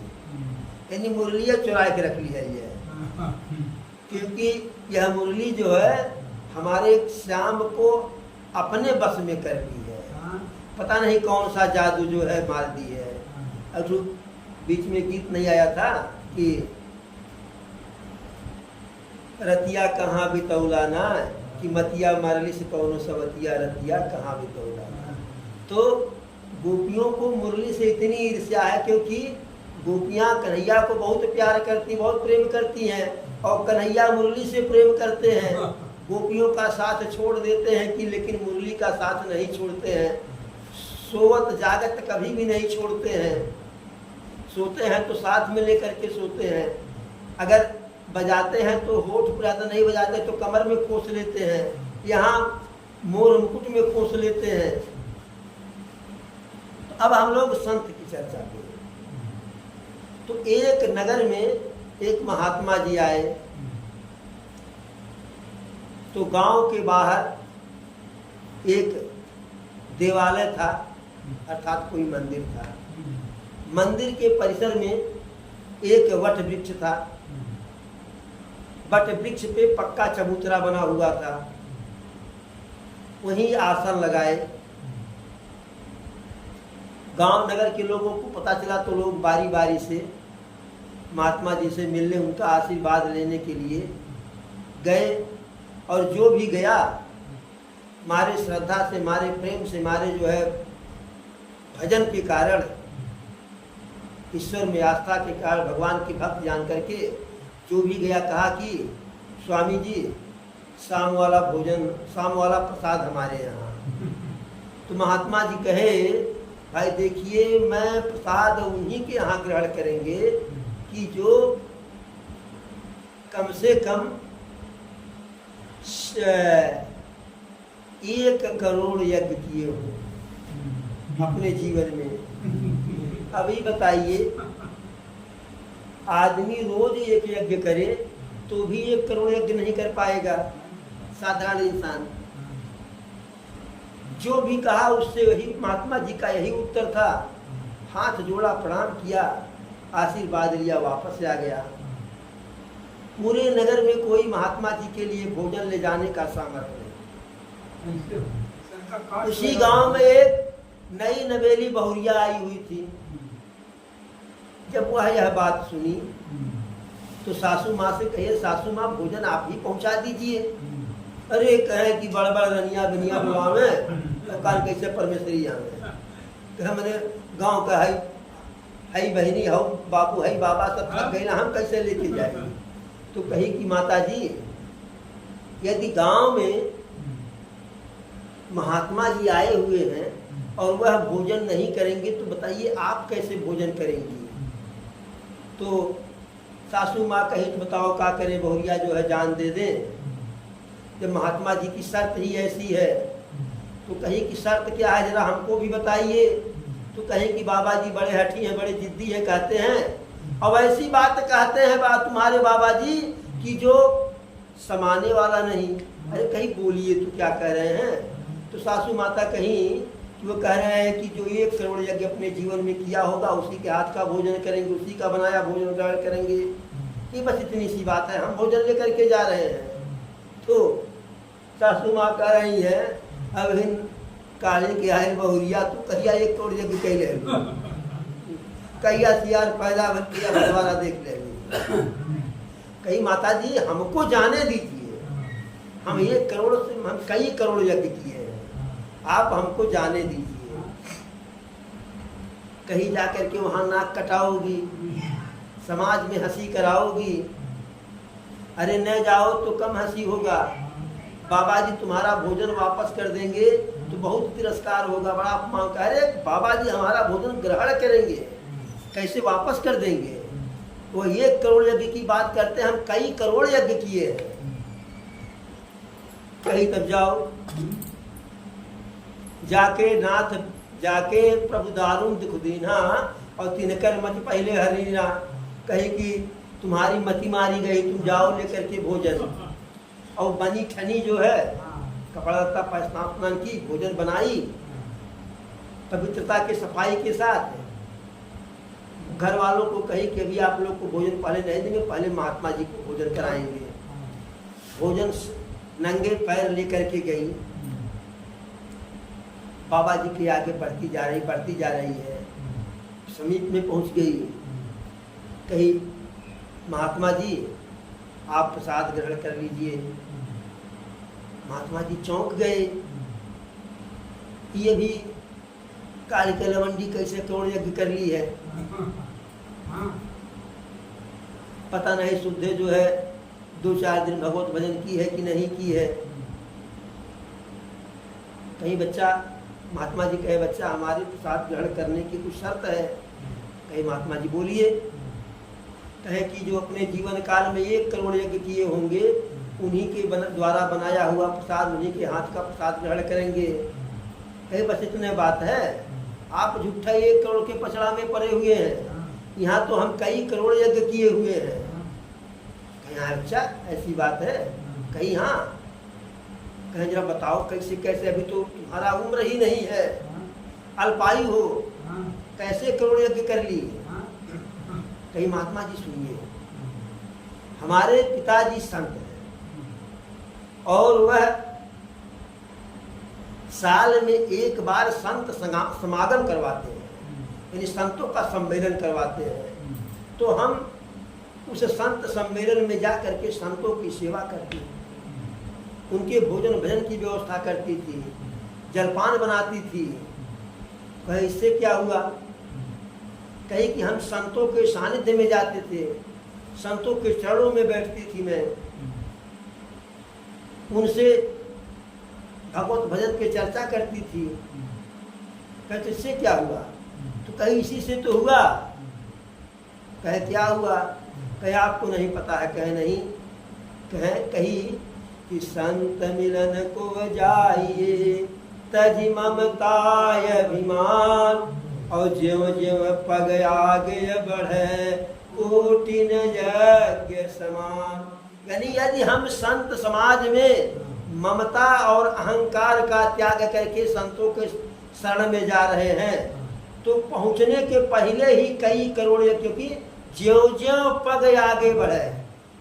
यानी मुरलिया चुरा के रख लिया है, क्योंकि यह मुरली जो है हमारे श्याम को अपने बस में कर ली है। पता नहीं कौन सा जादू जो है मार दी है। अब तो बीच में गीत नहीं आया था कि रतिया कहाँ बितौला ना, कि मतिया मारली से कौनो सवतिया, रतिया कहाँ बितौला ना। तो गोपियों को मुरली से इतनी ईर्ष्या है क्योंकि गोपियाँ कन्हैया को बहुत प्यार करती, बहुत प्रेम करती हैं, और कन्हैया मुरली से प्रेम करते हैं। गोपियों का साथ छोड़ देते हैं कि लेकिन मुरली का साथ नहीं छोड़ते हैं। सोवत जागत कभी भी नहीं छोड़ते हैं। सोते हैं तो साथ में लेकर के सोते हैं। अगर बजाते हैं तो होठ पर ज़्यादा नहीं बजाते तो कमर में खोस लेते हैं, यहाँ मोर मुकुट में खोस लेते हैं। तो अब हम लोग संत की चर्चा करें। तो एक नगर में एक महात्मा जी आए। तो गांव के बाहर एक देवालय था, अर्थात कोई मंदिर था। मंदिर के परिसर में एक वट वृक्ष था। वट वृक्ष पे पक्का चबूतरा बना हुआ था, वहीं आसन लगाए। गांव नगर के लोगों को पता चला तो लोग बारी बारी से महात्मा जी से मिलने, उनका आशीर्वाद लेने के लिए गए। और जो भी गया मारे श्रद्धा से, मारे प्रेम से, मारे जो है भजन के कारण, ईश्वर में आस्था के कारण, भगवान की भक्त जान करके जो भी गया कहा कि स्वामी जी शाम वाला भोजन, शाम वाला प्रसाद हमारे यहाँ। तो महात्मा जी कहे भाई देखिए, मैं प्रसाद उन्हीं के यहाँ ग्रहण करेंगे कि जो कम से कम 1 करोड़ यज्ञ किए हो अपने जीवन में। अभी बताइए, आदमी रोज एक यज्ञ करे तो भी 1 करोड़ यज्ञ नहीं कर पाएगा साधारण इंसान। जो भी कहा उससे वही महात्मा जी का यही उत्तर था। हाथ जोड़ा, प्रणाम किया, आशीर्वाद लिया, वापस से आ गया। पूरे नगर में कोई महात्मा जी के लिए भोजन ले जाने का सामर्थ्य नहीं। उसी गांव में एक नई नवेली बहुरिया आई हुई थी। जब वह यह बात सुनी तो सासू माँ से कहे, सासू माँ भोजन आप ही पहुंचा दीजिए। अरे कहे कि बड़ बड़ रनिया बनिया बुलावे, कान कैसे परमेश्वरी आवे। कहे मैंने गांव का हई बहनी हो, बाबू हई बाबा सब थक गए ना, हम कैसे लेके जाएंगे। तो कही कि माता जी, यदि गांव में महात्मा जी आए हुए हैं और वह भोजन नहीं करेंगे तो बताइए आप कैसे भोजन करेंगी। तो सासू माँ कही तो बताओ क्या करे, बहुरिया जो है जान दे दें। जब महात्मा जी की शर्त ही ऐसी है तो कही कि शर्त क्या है जरा हमको भी बताइए। तो कहीं कि बाबा जी बड़े हठी हैं, बड़े जिद्दी हैं, कहते हैं और ऐसी बात कहते हैं तुम्हारे बाबा जी कि जो समाने वाला नहीं। अरे कहीं बोलिए तो क्या कह रहे हैं। तो सासू माता कहीं कि वो कह रहे हैं कि जो 1 करोड़ यज्ञ अपने जीवन में किया होगा उसी के हाथ का भोजन करेंगे, उसी का बनाया भोजन ग्रहण करेंगे। ये बस इतनी सी बात है, हम भोजन लेकर के जा रहे हैं। तो सासू माँ कह रही है, अब इन काले के आए बहुरिया तू कहिया 1 करोड़ यज्ञ कैले कहिया सियार पैदा किया दोबारा देख लेंगे। कही माता जी हमको जाने दीजिए, हम 1 करोड़ से हम कई करोड़ यज्ञ किए हैं, आप हमको जाने दीजिए। कहीं जाकर के वहां नाक कटाओगी, समाज में हंसी कराओगी। अरे न जाओ तो कम हंसी होगा, बाबा जी तुम्हारा भोजन वापस कर देंगे तो बहुत तिरस्कार होगा, बड़ा अपमान। कह रहे बाबा जी हमारा भोजन ग्रहण करेंगे, कैसे वापस कर देंगे। वो 1 करोड़ यज्ञ की बात करते हैं, हम कई करोड़ यज्ञ किए हैं। कहीं तब जाओ, जाके प्रभु दारुण दुख दीना और तिनकर मत पहले हरीना। कहीं कि तुम्हारी मति मारी गई, तुम जाओ लेकर के भोजन। और बनी ठनी जो है कपड़ा लत्ता स्नान की भोजन बनाई पवित्रता के सफाई के साथ घर वालों को कही कि अभी आप लोग को भोजन पहले नहीं देंगे, पहले महात्मा जी को भोजन कराएंगे। भोजन नंगे पैर लेकर के गई, बाबा जी के आगे बढ़ती जा रही है, समीप में पहुंच गई। कही महात्मा जी आप प्रसाद ग्रहण कर लीजिए। महात्मा जी चौंक गए, ये भी कालिका लवंडी कैसे करोड़ यज्ञ कर ली है, पता नहीं शुद्ध जो है 2-4 दिन भगवत भजन की है कि नहीं की है। कहीं बच्चा, महात्मा जी कहे बच्चा हमारे प्रसाद ग्रहण करने की कुछ शर्त है। कहीं महात्मा जी बोलिए। कहे कि जो अपने जीवन काल में 1 करोड़ यज्ञ किए होंगे उन्हीं के द्वारा बनाया हुआ प्रसाद, उन्हीं के हाथ का प्रसाद ग्रहण करेंगे। कहे बस इतने बात है, आप झूठा 1 करोड़ के पचड़ा में पड़े हुए हैं, यहाँ तो हम कई करोड़ यज्ञ किए हुए हैं। कहीं हाँ अच्छा ऐसी बात है? कहीं हाँ। कहीं जरा बताओ कैसे कैसे, अभी तो तुम्हारा उम्र ही नहीं है, अल्पायु हो, कैसे करोड़ यज्ञ कर ली? कहीं महात्मा जी सुनिए, हमारे पिताजी संत हैं और वह साल में 1 बार संत समागम करवाते हैं, यानी संतों का सम्मेलन करवाते हैं। तो हम उस संत सम्मेलन में जा करके संतों की सेवा करती थी, उनके भोजन भजन की व्यवस्था करती थी, जलपान बनाती थी। कहे इससे क्या हुआ? कहे कि हम संतों के सानिध्य में जाते थे, संतों के चरणों में बैठती थी मैं, उनसे भगवत भजन की चर्चा करती थी। कहते इससे क्या हुआ? तो कहीं इसी से तो हुआ। कहे क्या हुआ? कहे आपको नहीं पता है? कहे नहीं। कहे कही कि संत मिलन को जाइए तज ममताय अभिमान, और ज्यों ज्यों पग आगे बढ़े कोटिन यज्ञ समान। यानी यदि हम संत समाज में ममता और अहंकार का त्याग करके संतों के शरण में जा रहे हैं तो पहुंचने के पहले ही कई करोड़, क्योंकि ज्यों ज्यों पग आगे बढ़े,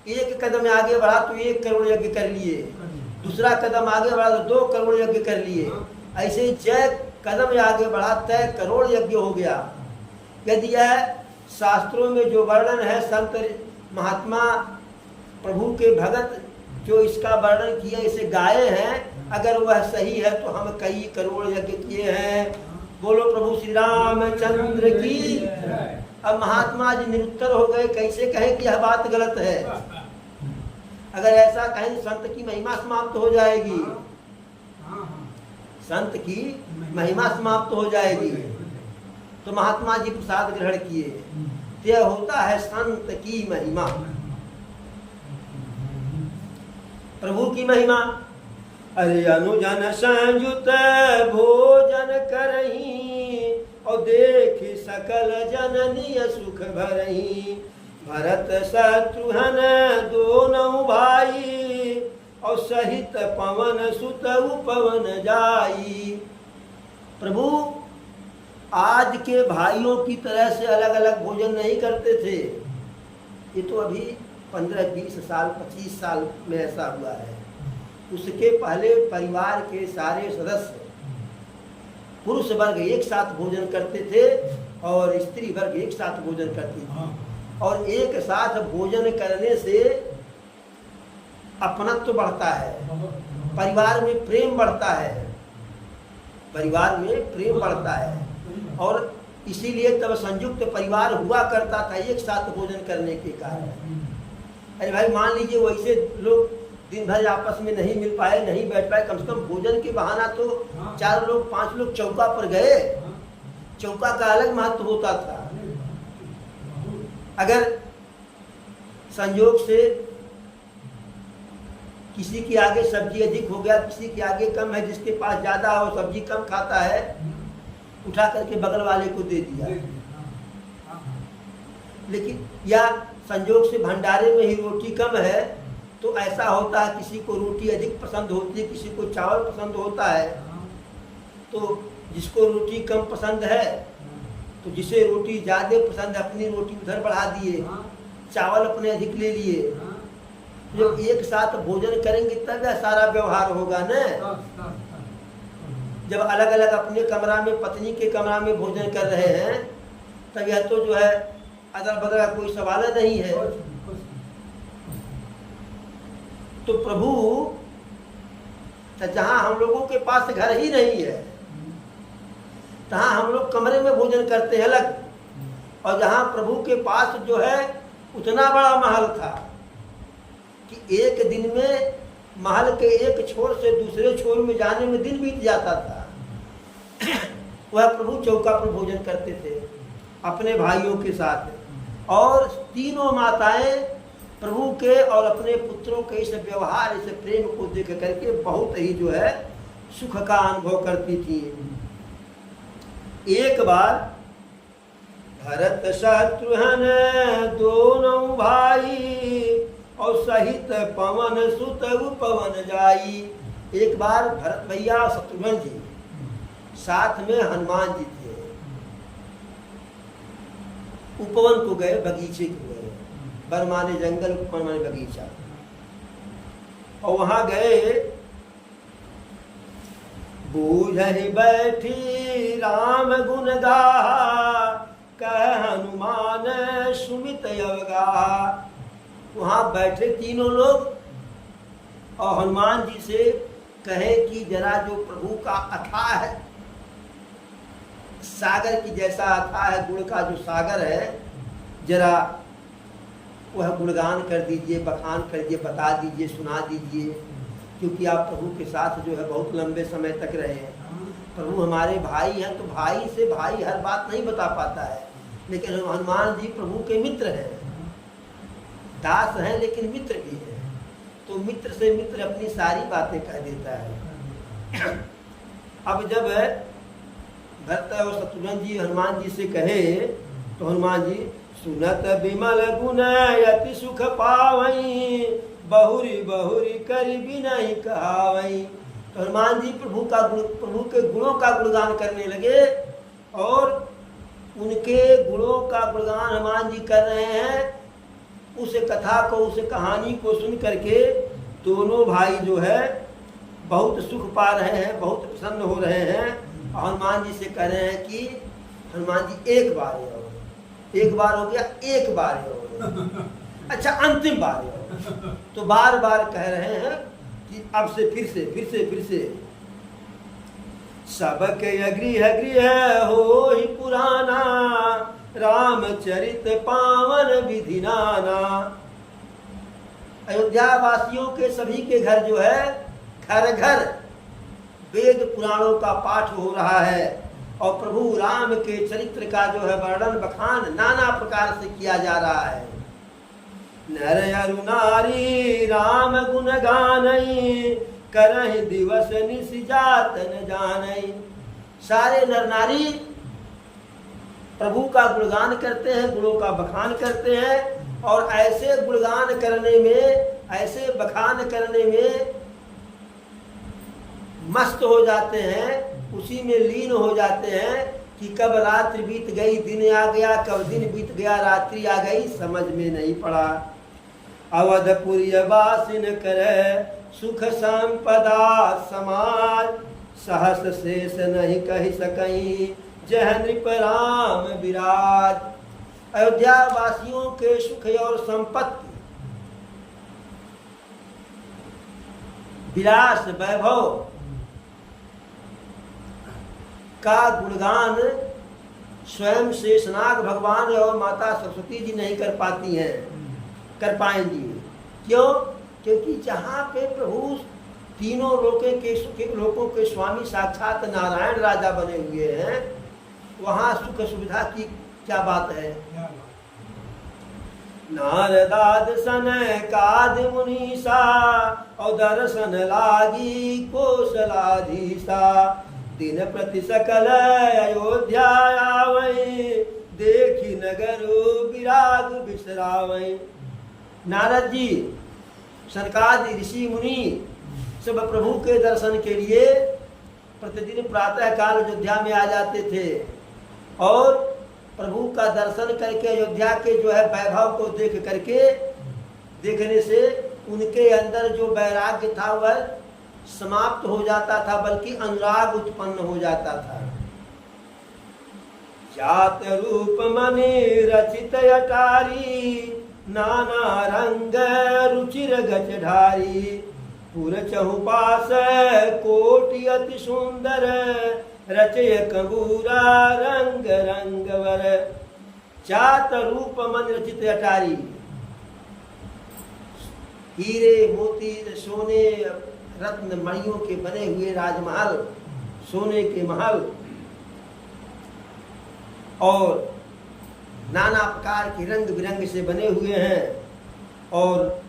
1 कदम आगे बढ़ा तो 1 करोड़ यज्ञ कर लिए, दूसरा कदम आगे बढ़ा तो 2 करोड़ यज्ञ कर लिए, ऐसे जय कदम आगे बढ़ा तय करोड़ यज्ञ हो गया। यदि यह शास्त्रों में जो वर्णन है, संत महात्मा प्रभु के भगत जो इसका वर्णन किया, इसे गाए हैं, अगर वह सही है तो हम कई करोड़ यज्ञ किए हैं। बोलो प्रभु श्री रामचंद्र की। अब महात्मा जी निरुत्तर हो गए, कैसे कहें कि यह बात गलत है? अगर ऐसा कहें संत की महिमा समाप्त हो जाएगी, संत की महिमा समाप्त हो जाएगी। तो महात्मा जी प्रसाद ग्रहण किए, यह होता है संत की महिमा, प्रभु की महिमा। अरे अनुजन संयुत भोजन करही, और देखी सकल जननीय सुख भरही। भरत शत्रुघ्न दोनों भाई, और सहित पवन सुत उपवन जाई। प्रभु आज के भाइयों की तरह से अलग अलग भोजन नहीं करते थे। ये तो अभी 15-20 साल 25 साल में ऐसा हुआ है। उसके पहले परिवार के सारे सदस्य, पुरुष वर्ग एक साथ भोजन करते थे और स्त्री वर्ग एक साथ भोजन करती थी। और एक साथ भोजन करने से अपनत्व बढ़ता है, परिवार में प्रेम बढ़ता है, परिवार में प्रेम बढ़ता है। और इसीलिए तब संयुक्त परिवार हुआ करता था एक साथ भोजन करने के कारण। अरे भाई मान लीजिए वैसे लोग दिन भर आपस में नहीं मिल पाए, नहीं बैठ पाए, कम से कम भोजन के बहाना तो 4 लोग 5 लोग चौका पर गए, चौका का अलग महत्व होता था। अगर संयोग से किसी के आगे सब्जी अधिक हो गया, किसी के आगे कम है, जिसके पास ज्यादा हो सब्जी कम खाता है, उठा करके बगल वाले को दे दिया। लेकिन या संयोग से भंडारे में ही रोटी कम है तो ऐसा होता है, किसी को रोटी अधिक पसंद होती है, किसी को चावल पसंद होता है, तो जिसको रोटी कम पसंद है तो जिसे रोटी ज़्यादा पसंद है अपनी रोटी उधर बढ़ा दिए, चावल अपने अधिक ले लिए। जब एक साथ भोजन करेंगे तब यह सारा व्यवहार होगा न। जब अलग अलग अपने कमरा में पत्नी के कमरा में भोजन कर रहे हैं तब यह तो जो है अदल बदल का कोई सवाल नहीं है। तो प्रभु जहाँ हम लोगों के पास घर ही नहीं है तहाँ हम लोग कमरे में भोजन करते हैं अलग, और जहाँ प्रभु के पास जो है उतना बड़ा महल था कि एक दिन में महल के एक छोर से दूसरे छोर में जाने में दिन बीत जाता था। वह प्रभु चौका पर भोजन करते थे अपने भाइयों के साथ, और तीनों माताएं प्रभु के और अपने पुत्रों के इस व्यवहार इस प्रेम को देख करके बहुत ही जो है सुख का अनुभव करती थी। एक बार भरत शत्रुघ्न दोनों भाई और सहित पवन सुत उपवन जाई। एक बार भरत भैया शत्रुघ्न जी साथ में हनुमान जी थे, उपवन को गए, बगीचे को गए, बरमाने जंगल उपवन माने बगीचा, और वहां गए। बूझहि बैठी राम गुण गाहा, कह हनुमान सुमित अवगाहा। वहां बैठे तीनों लोग और हनुमान जी से कहे कि जरा जो प्रभु का अथाह है सागर की जैसा अथाह है, गुण का जो सागर है, जरा वह गुणगान कर दीजिए, बखान कर दीजिए, बता दीजिए, सुना दीजिए, क्योंकि आप प्रभु के साथ जो है बहुत लंबे समय तक रहे हैं। प्रभु हमारे भाई हैं तो भाई से भाई हर बात नहीं बता पाता है, लेकिन हनुमान जी प्रभु के मित्र हैं, दास हैं लेकिन मित्र भी हैं, तो मित्र से मित्र अपनी सारी बातें कह देता है। अब जब भरत और शत्रुघ्न जी हनुमान जी से कहे तो हनुमान जी सुनत विमल गुण अति सुख पावई, बहुरी बहुरी कर बिनहि कहावई। तो हनुमान जी प्रभु के गुणों का गुणगान करने लगे, और उनके गुणों का गुणगान हनुमान जी कर रहे हैं। उस कथा को, उस कहानी को सुन करके दोनों भाई जो है बहुत सुख पा रहे हैं, बहुत प्रसन्न हो रहे हैं। हनुमान जी से कह रहे हैं कि हनुमान जी एक बार हो गया, एक बार हो, अच्छा अंतिम बार हो। तो बार बार कह रहे हैं कि अब से फिर से सबके गृह हो ही पुराना, रामचरित पावन विधि नाना। अयोध्या वासियों के सभी के घर जो है घर घर वेद पुराणों का पाठ हो रहा है, और प्रभु राम के चरित्र का जो है वर्णन बखान नाना प्रकार से किया जा रहा है। नर अरु नारी राम गुण गानई, करहि दिवस निस जात न जानई। सारे नर नारी प्रभु का गुणगान करते हैं, गुणों का बखान करते हैं, और ऐसे गुणगान करने में, ऐसे बखान करने में मस्त हो जाते हैं, उसी में लीन हो जाते हैं कि कब रात्रि बीत गई दिन आ गया, कब दिन बीत गया रात्रि आ गई, समझ में नहीं पड़ा। अवधपुरी वासिन करे सुख संपदा समाज, सहस शेष नहीं कह सकई, जह नृप राम विराज। अयोध्या वासियों के सुख और संपत्ति, विलास, वैभव का गुणगान स्वयं शेषनाग भगवान और माता सरस्वती जी नहीं कर पाती हैं, कर पाएंगी। क्यों? क्योंकि जहाँ पे प्रभु तीनों लोकों के स्वामी साक्षात नारायण राजा बने हुए हैं, वहाँ सुख सुविधा की क्या बात है। नारदाद सनकाद मुनीसा, और दर्शन लागी कौशलाधीसा, दिन प्रति सकल अयोध्या आवई, देखी नगर विराग बिसरावई। नारद जी, सनकादि ऋषि मुनि सब प्रभु के दर्शन के लिए प्रतिदिन प्रातः काल अयोध्या में आ जाते थे और प्रभु का दर्शन करके अयोध्या के जो है वैभव को देखने से उनके अंदर जो वैराग्य था वह समाप्त हो जाता था, बल्कि अनुराग उत्पन्न हो जाता था। जात रूप मनि रचित अटारी, नाना रंग रुचिर गजधारी, पुर चहुपास कोटि अति सुंदर, रचय कंगूरा रंग रंगवर। जात रूप मन रचित अटारी, हीरे मोती सोने रत्न मणियों के बने हुए राजमहल, सोने के महल और नाना प्रकार के रंग बिरंग से बने हुए हैं। और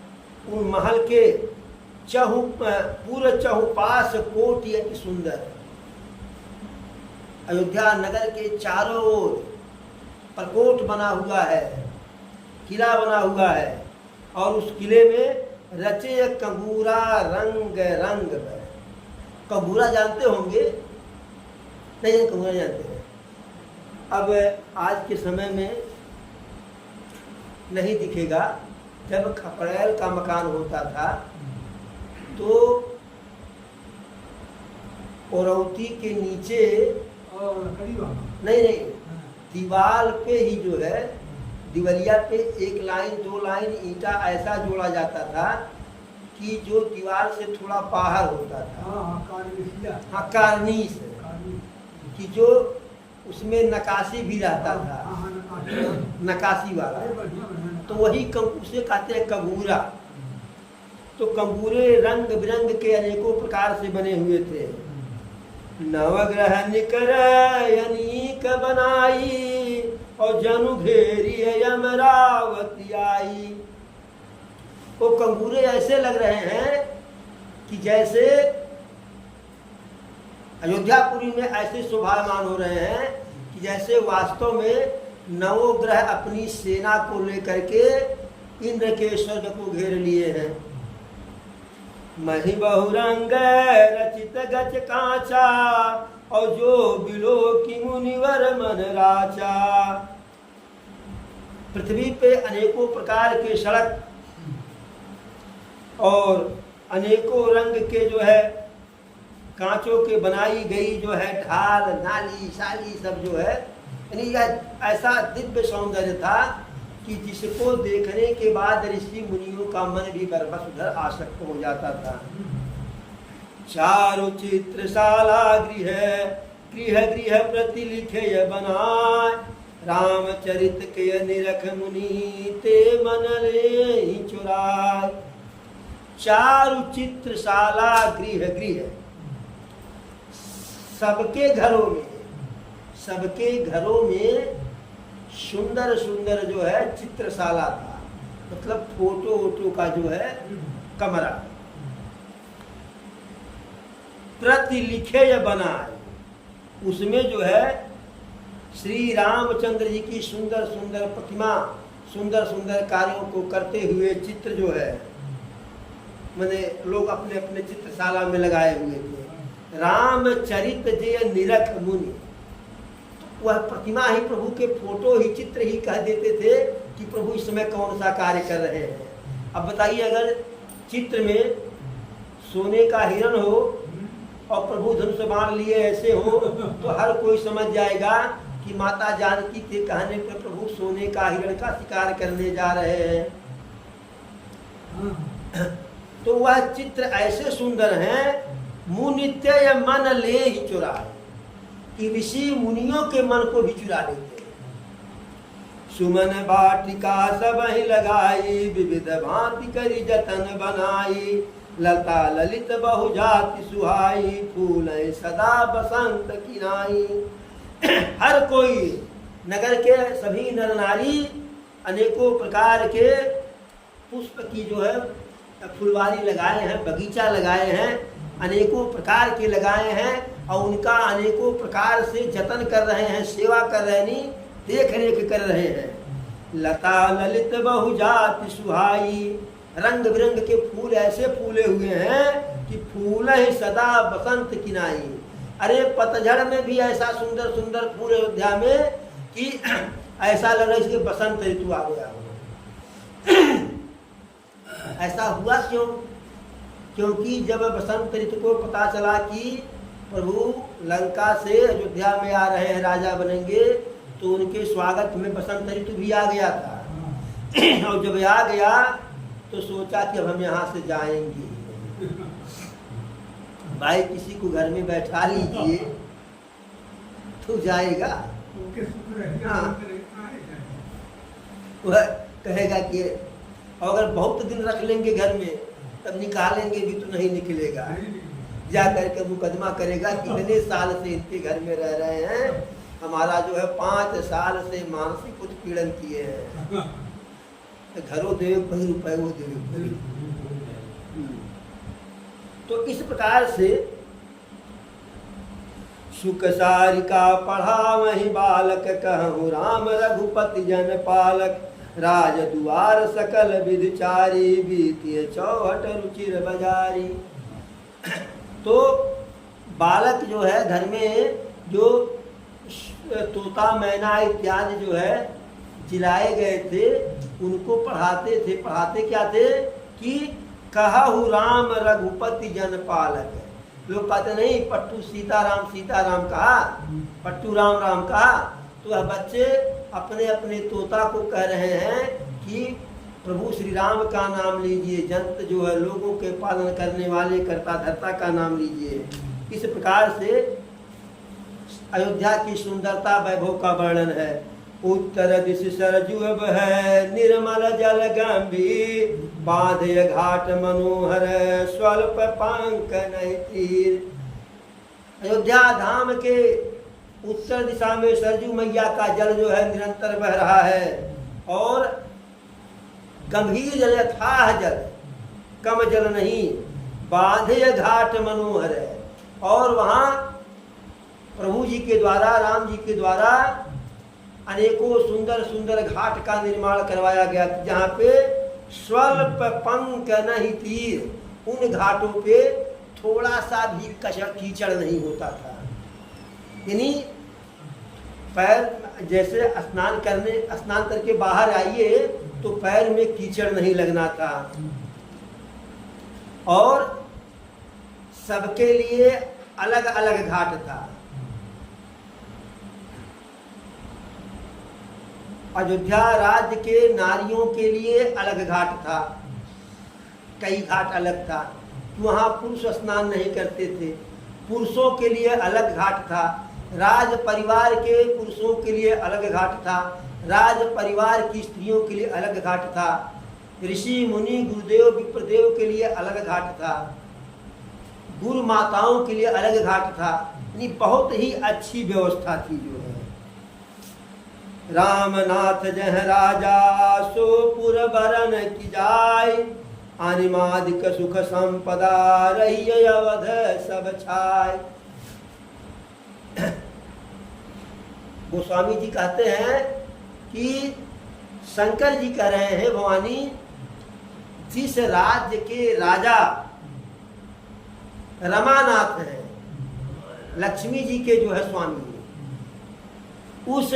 उन महल के पूरे चहुपास कोटि अति सुंदर। अयोध्या नगर के चारों ओर प्रकोट बना हुआ है, किला बना हुआ है और उस किले में रचे कंगूरा रंग रंग। कंगूरा जानते होंगे? नहीं, कंगूरा जानते हैं? अब आज के समय में नहीं दिखेगा। जब खपड़ैल का मकान होता था तो औरौती के नीचे नहीं, दीवार पे ही जो है, दिवलिया पे एक लाइन दो लाइन ईंटा ऐसा जोड़ा जाता था कि जो दीवार से थोड़ा बाहर होता था। हाँ, कारनीस, कि जो उसमें नकाशी भी रहता था, नकाशी वाला, तो वही उसे कहते हैं कंगूरा। तो कंगूरे रंग बिरंग के अनेकों प्रकार से बने हुए थे। नवग्रह निकर अनीक बनाई, और जनु घेरी यमरावती आई। वो कंगूरे ऐसे लग रहे हैं कि जैसे अयोध्यापुरी में ऐसे शोभायमान हो रहे हैं कि जैसे वास्तव में नवग्रह अपनी सेना को लेकर के इंद्र के स्वर्ग को घेर लिए हैं। मही बहुरंग रचित गज कांचा, और जो बिलो की मुनिवर मन राचा। पृथ्वी पे अनेकों प्रकार के सड़क और अनेकों रंग के जो है कांचों के बनाई गई जो है ढाल नाली शाली सब जो है, यानी यह ऐसा दिव्य सौंदर्य था कि जिसको देखने के बाद ऋषि मुनियों का मन भी बस उधर आसक्त हो जाता था। चारु चित्रशाला गृह गृह गृह प्रति लिखे बनाए, रामचरित के निरख मुनि ते मन ले चुराए। चारु चित्रशाला गृह गृह, सबके घरों में सुंदर सुंदर जो है चित्रशाला था, मतलब फोटो वोटो का जो है कमरा। प्रति लिखे या बनाए, उसमें जो है श्री रामचंद्र जी की सुंदर सुंदर प्रतिमा, सुंदर सुंदर कार्यों को करते हुए चित्र जो है मैंने लोग अपने अपने चित्रशाला में लगाए हुए थे। रामचरित जय निरख मुनि, वह प्रतिमा ही प्रभु के फोटो ही चित्र ही कह देते थे कि प्रभु इस समय कौन सा कार्य कर रहे हैं। अब बताइए, अगर चित्र में सोने का हिरण हो और प्रभु धनुष बाण लिए ऐसे हो तो हर कोई समझ जाएगा कि माता जानकी के कहने पर प्रभु सोने का हिरण का शिकार करने जा रहे हैं। तो वह चित्र ऐसे सुंदर हैं, मुनित्य मन ले ही चुराए, कि ऋषि मुनियों के मन को भी चुरा लेते। सुमन बाटिका सब ही लगाई, विविध भांति करी जतन बनाई, लता ललित बहुजाति सुहाई, फूल सदा बसंत किनाई। हर कोई नगर के सभी नर नारी अनेकों प्रकार के पुष्प की जो है फुलवारी लगाए हैं, बगीचा लगाए हैं, अनेकों प्रकार के लगाए हैं और उनका अनेकों प्रकार से जतन कर रहे हैं, सेवा कर रहे हैं, देख रेख कर रहे हैं। लता ललित बहुजाति सुहाई, रंग बिरंग के फूल ऐसे फूले हुए हैं कि फूल ही सदा बसंत किनाई। अरे पतझड़ में भी ऐसा सुंदर सुंदर फूल अयोध्या में कि ऐसा लग रहा है कि बसंत ऋतु आ गया हो। ऐसा हुआ क्यों? क्योंकि जब बसंत ऋतु को पता चला कि प्रभु लंका से अयोध्या में आ रहे हैं, राजा बनेंगे, तो उनके स्वागत में बसंत ऋतु भी आ गया था। और जब आ गया तो सोचा कि अब हम यहाँ से जाएंगे। भाई किसी को घर में बैठा लीजिए तो जाएगा। हाँ, वह कहेगा कि अगर बहुत दिन रख लेंगे घर में तब निकालेंगे भी तो नहीं निकलेगा। जा करके मुकदमा करेगा कि इतने साल से इनके घर में रह रहे हैं, हमारा जो है 5 साल से मानसिक उत्पीड़न किए हैं, घरों देवे कई रुपए वो देवे। तो इस प्रकार से सुख सारिका पढ़ा वही बालक, कहूँ राम रघुपति जन पालक, राज दुआर सकल विधचारी, बीतिए चौहट रुचिर बाजारी। तो बालक जो है घर में जो तोता मैना इत्यादि जो है जिलाए गए थे उनको पढ़ाते थे। पढ़ाते क्या थे कि कहु राम रघुपति जन पालक। लोग कहते नहीं पट्टू सीताराम कहा, पट्टू राम राम कहा। तो वह बच्चे अपने अपने तोता को कह रहे हैं कि प्रभु श्री राम का नाम लीजिए, जंत जो है लोगों के पालन करने वाले कर्ता धर्ता का नाम लीजिए। इस प्रकार से अयोध्या की सुंदरता वैभव का वर्णन है। उत्तर दिश सरजू है निर्मल जल गंभीर, बांधे घाट मनोहर स्वल्प पंख नहीं तीर। अयोध्या धाम के उत्तर दिशा में सरजू मैया का जल जो है निरंतर बह रहा है और गंभीर जल, अथाह जल, कम जल नहीं। बांधे घाट मनोहर है और वहाँ प्रभु जी के द्वारा, राम जी के द्वारा अनेकों सुंदर सुंदर घाट का निर्माण करवाया गया, जहाँ पे स्वल्प पंख नहीं तीर। उन घाटों पे थोड़ा सा भी कीचड़ नहीं होता था। यानी पैर जैसे स्नान करके बाहर आइए तो पैर में कीचड़ नहीं लगना था। और सबके लिए अलग अलग घाट था। अयोध्या राज्य के नारियों के लिए अलग घाट था, कई घाट अलग था। वहाँ पुरुष स्नान नहीं करते थे, पुरुषों के लिए अलग घाट था। राज परिवार के पुरुषों के लिए अलग घाट था, राज परिवार की स्त्रियों के लिए अलग घाट था। ऋषि मुनि गुरुदेव विप्रदेव के लिए अलग घाट था, गुरु माताओं के लिए अलग घाट था। यानी बहुत ही अच्छी व्यवस्था थी जो है। रामनाथ जह राजा सो पुर बरन की जाय, अनिमादिक सुख संपदा रही अवध सब छाय। गोस्वामी जी कहते हैं कि शंकर जी कह रहे हैं भवानी, जिस राज्य के राजा रमानाथ हैं, लक्ष्मी जी के जो है स्वामी, उस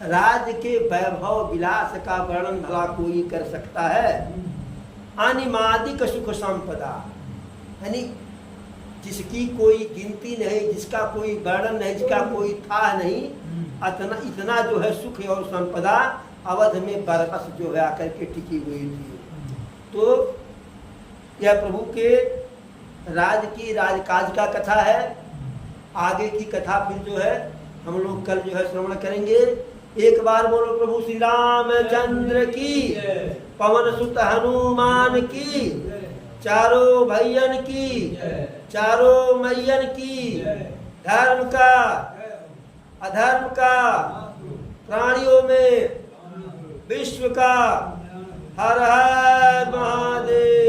राज्य के वैभव विलास का वर्णन भला कोई कर सकता है? अनिमादिक सुख संपदा, यानी जिसकी कोई गिनती नहीं, जिसका कोई वर्णन नहीं, जिसका कोई था नहीं, इतना जो है सुख और संपदा अवध में बरबस जो है आकर के टिकी हुई थी। तो यह प्रभु के राज की राजकाज का कथा है। आगे की कथा फिर जो है हम लोग कल जो है श्रवण करेंगे। एक बार बोलो प्रभु श्री रामचंद्र की, पवन सुत हनुमान की, चारों भैयन की, चारों मैयन की, धर्म का अधर्म का, प्राणियों में विश्व का, हर हर महादेव।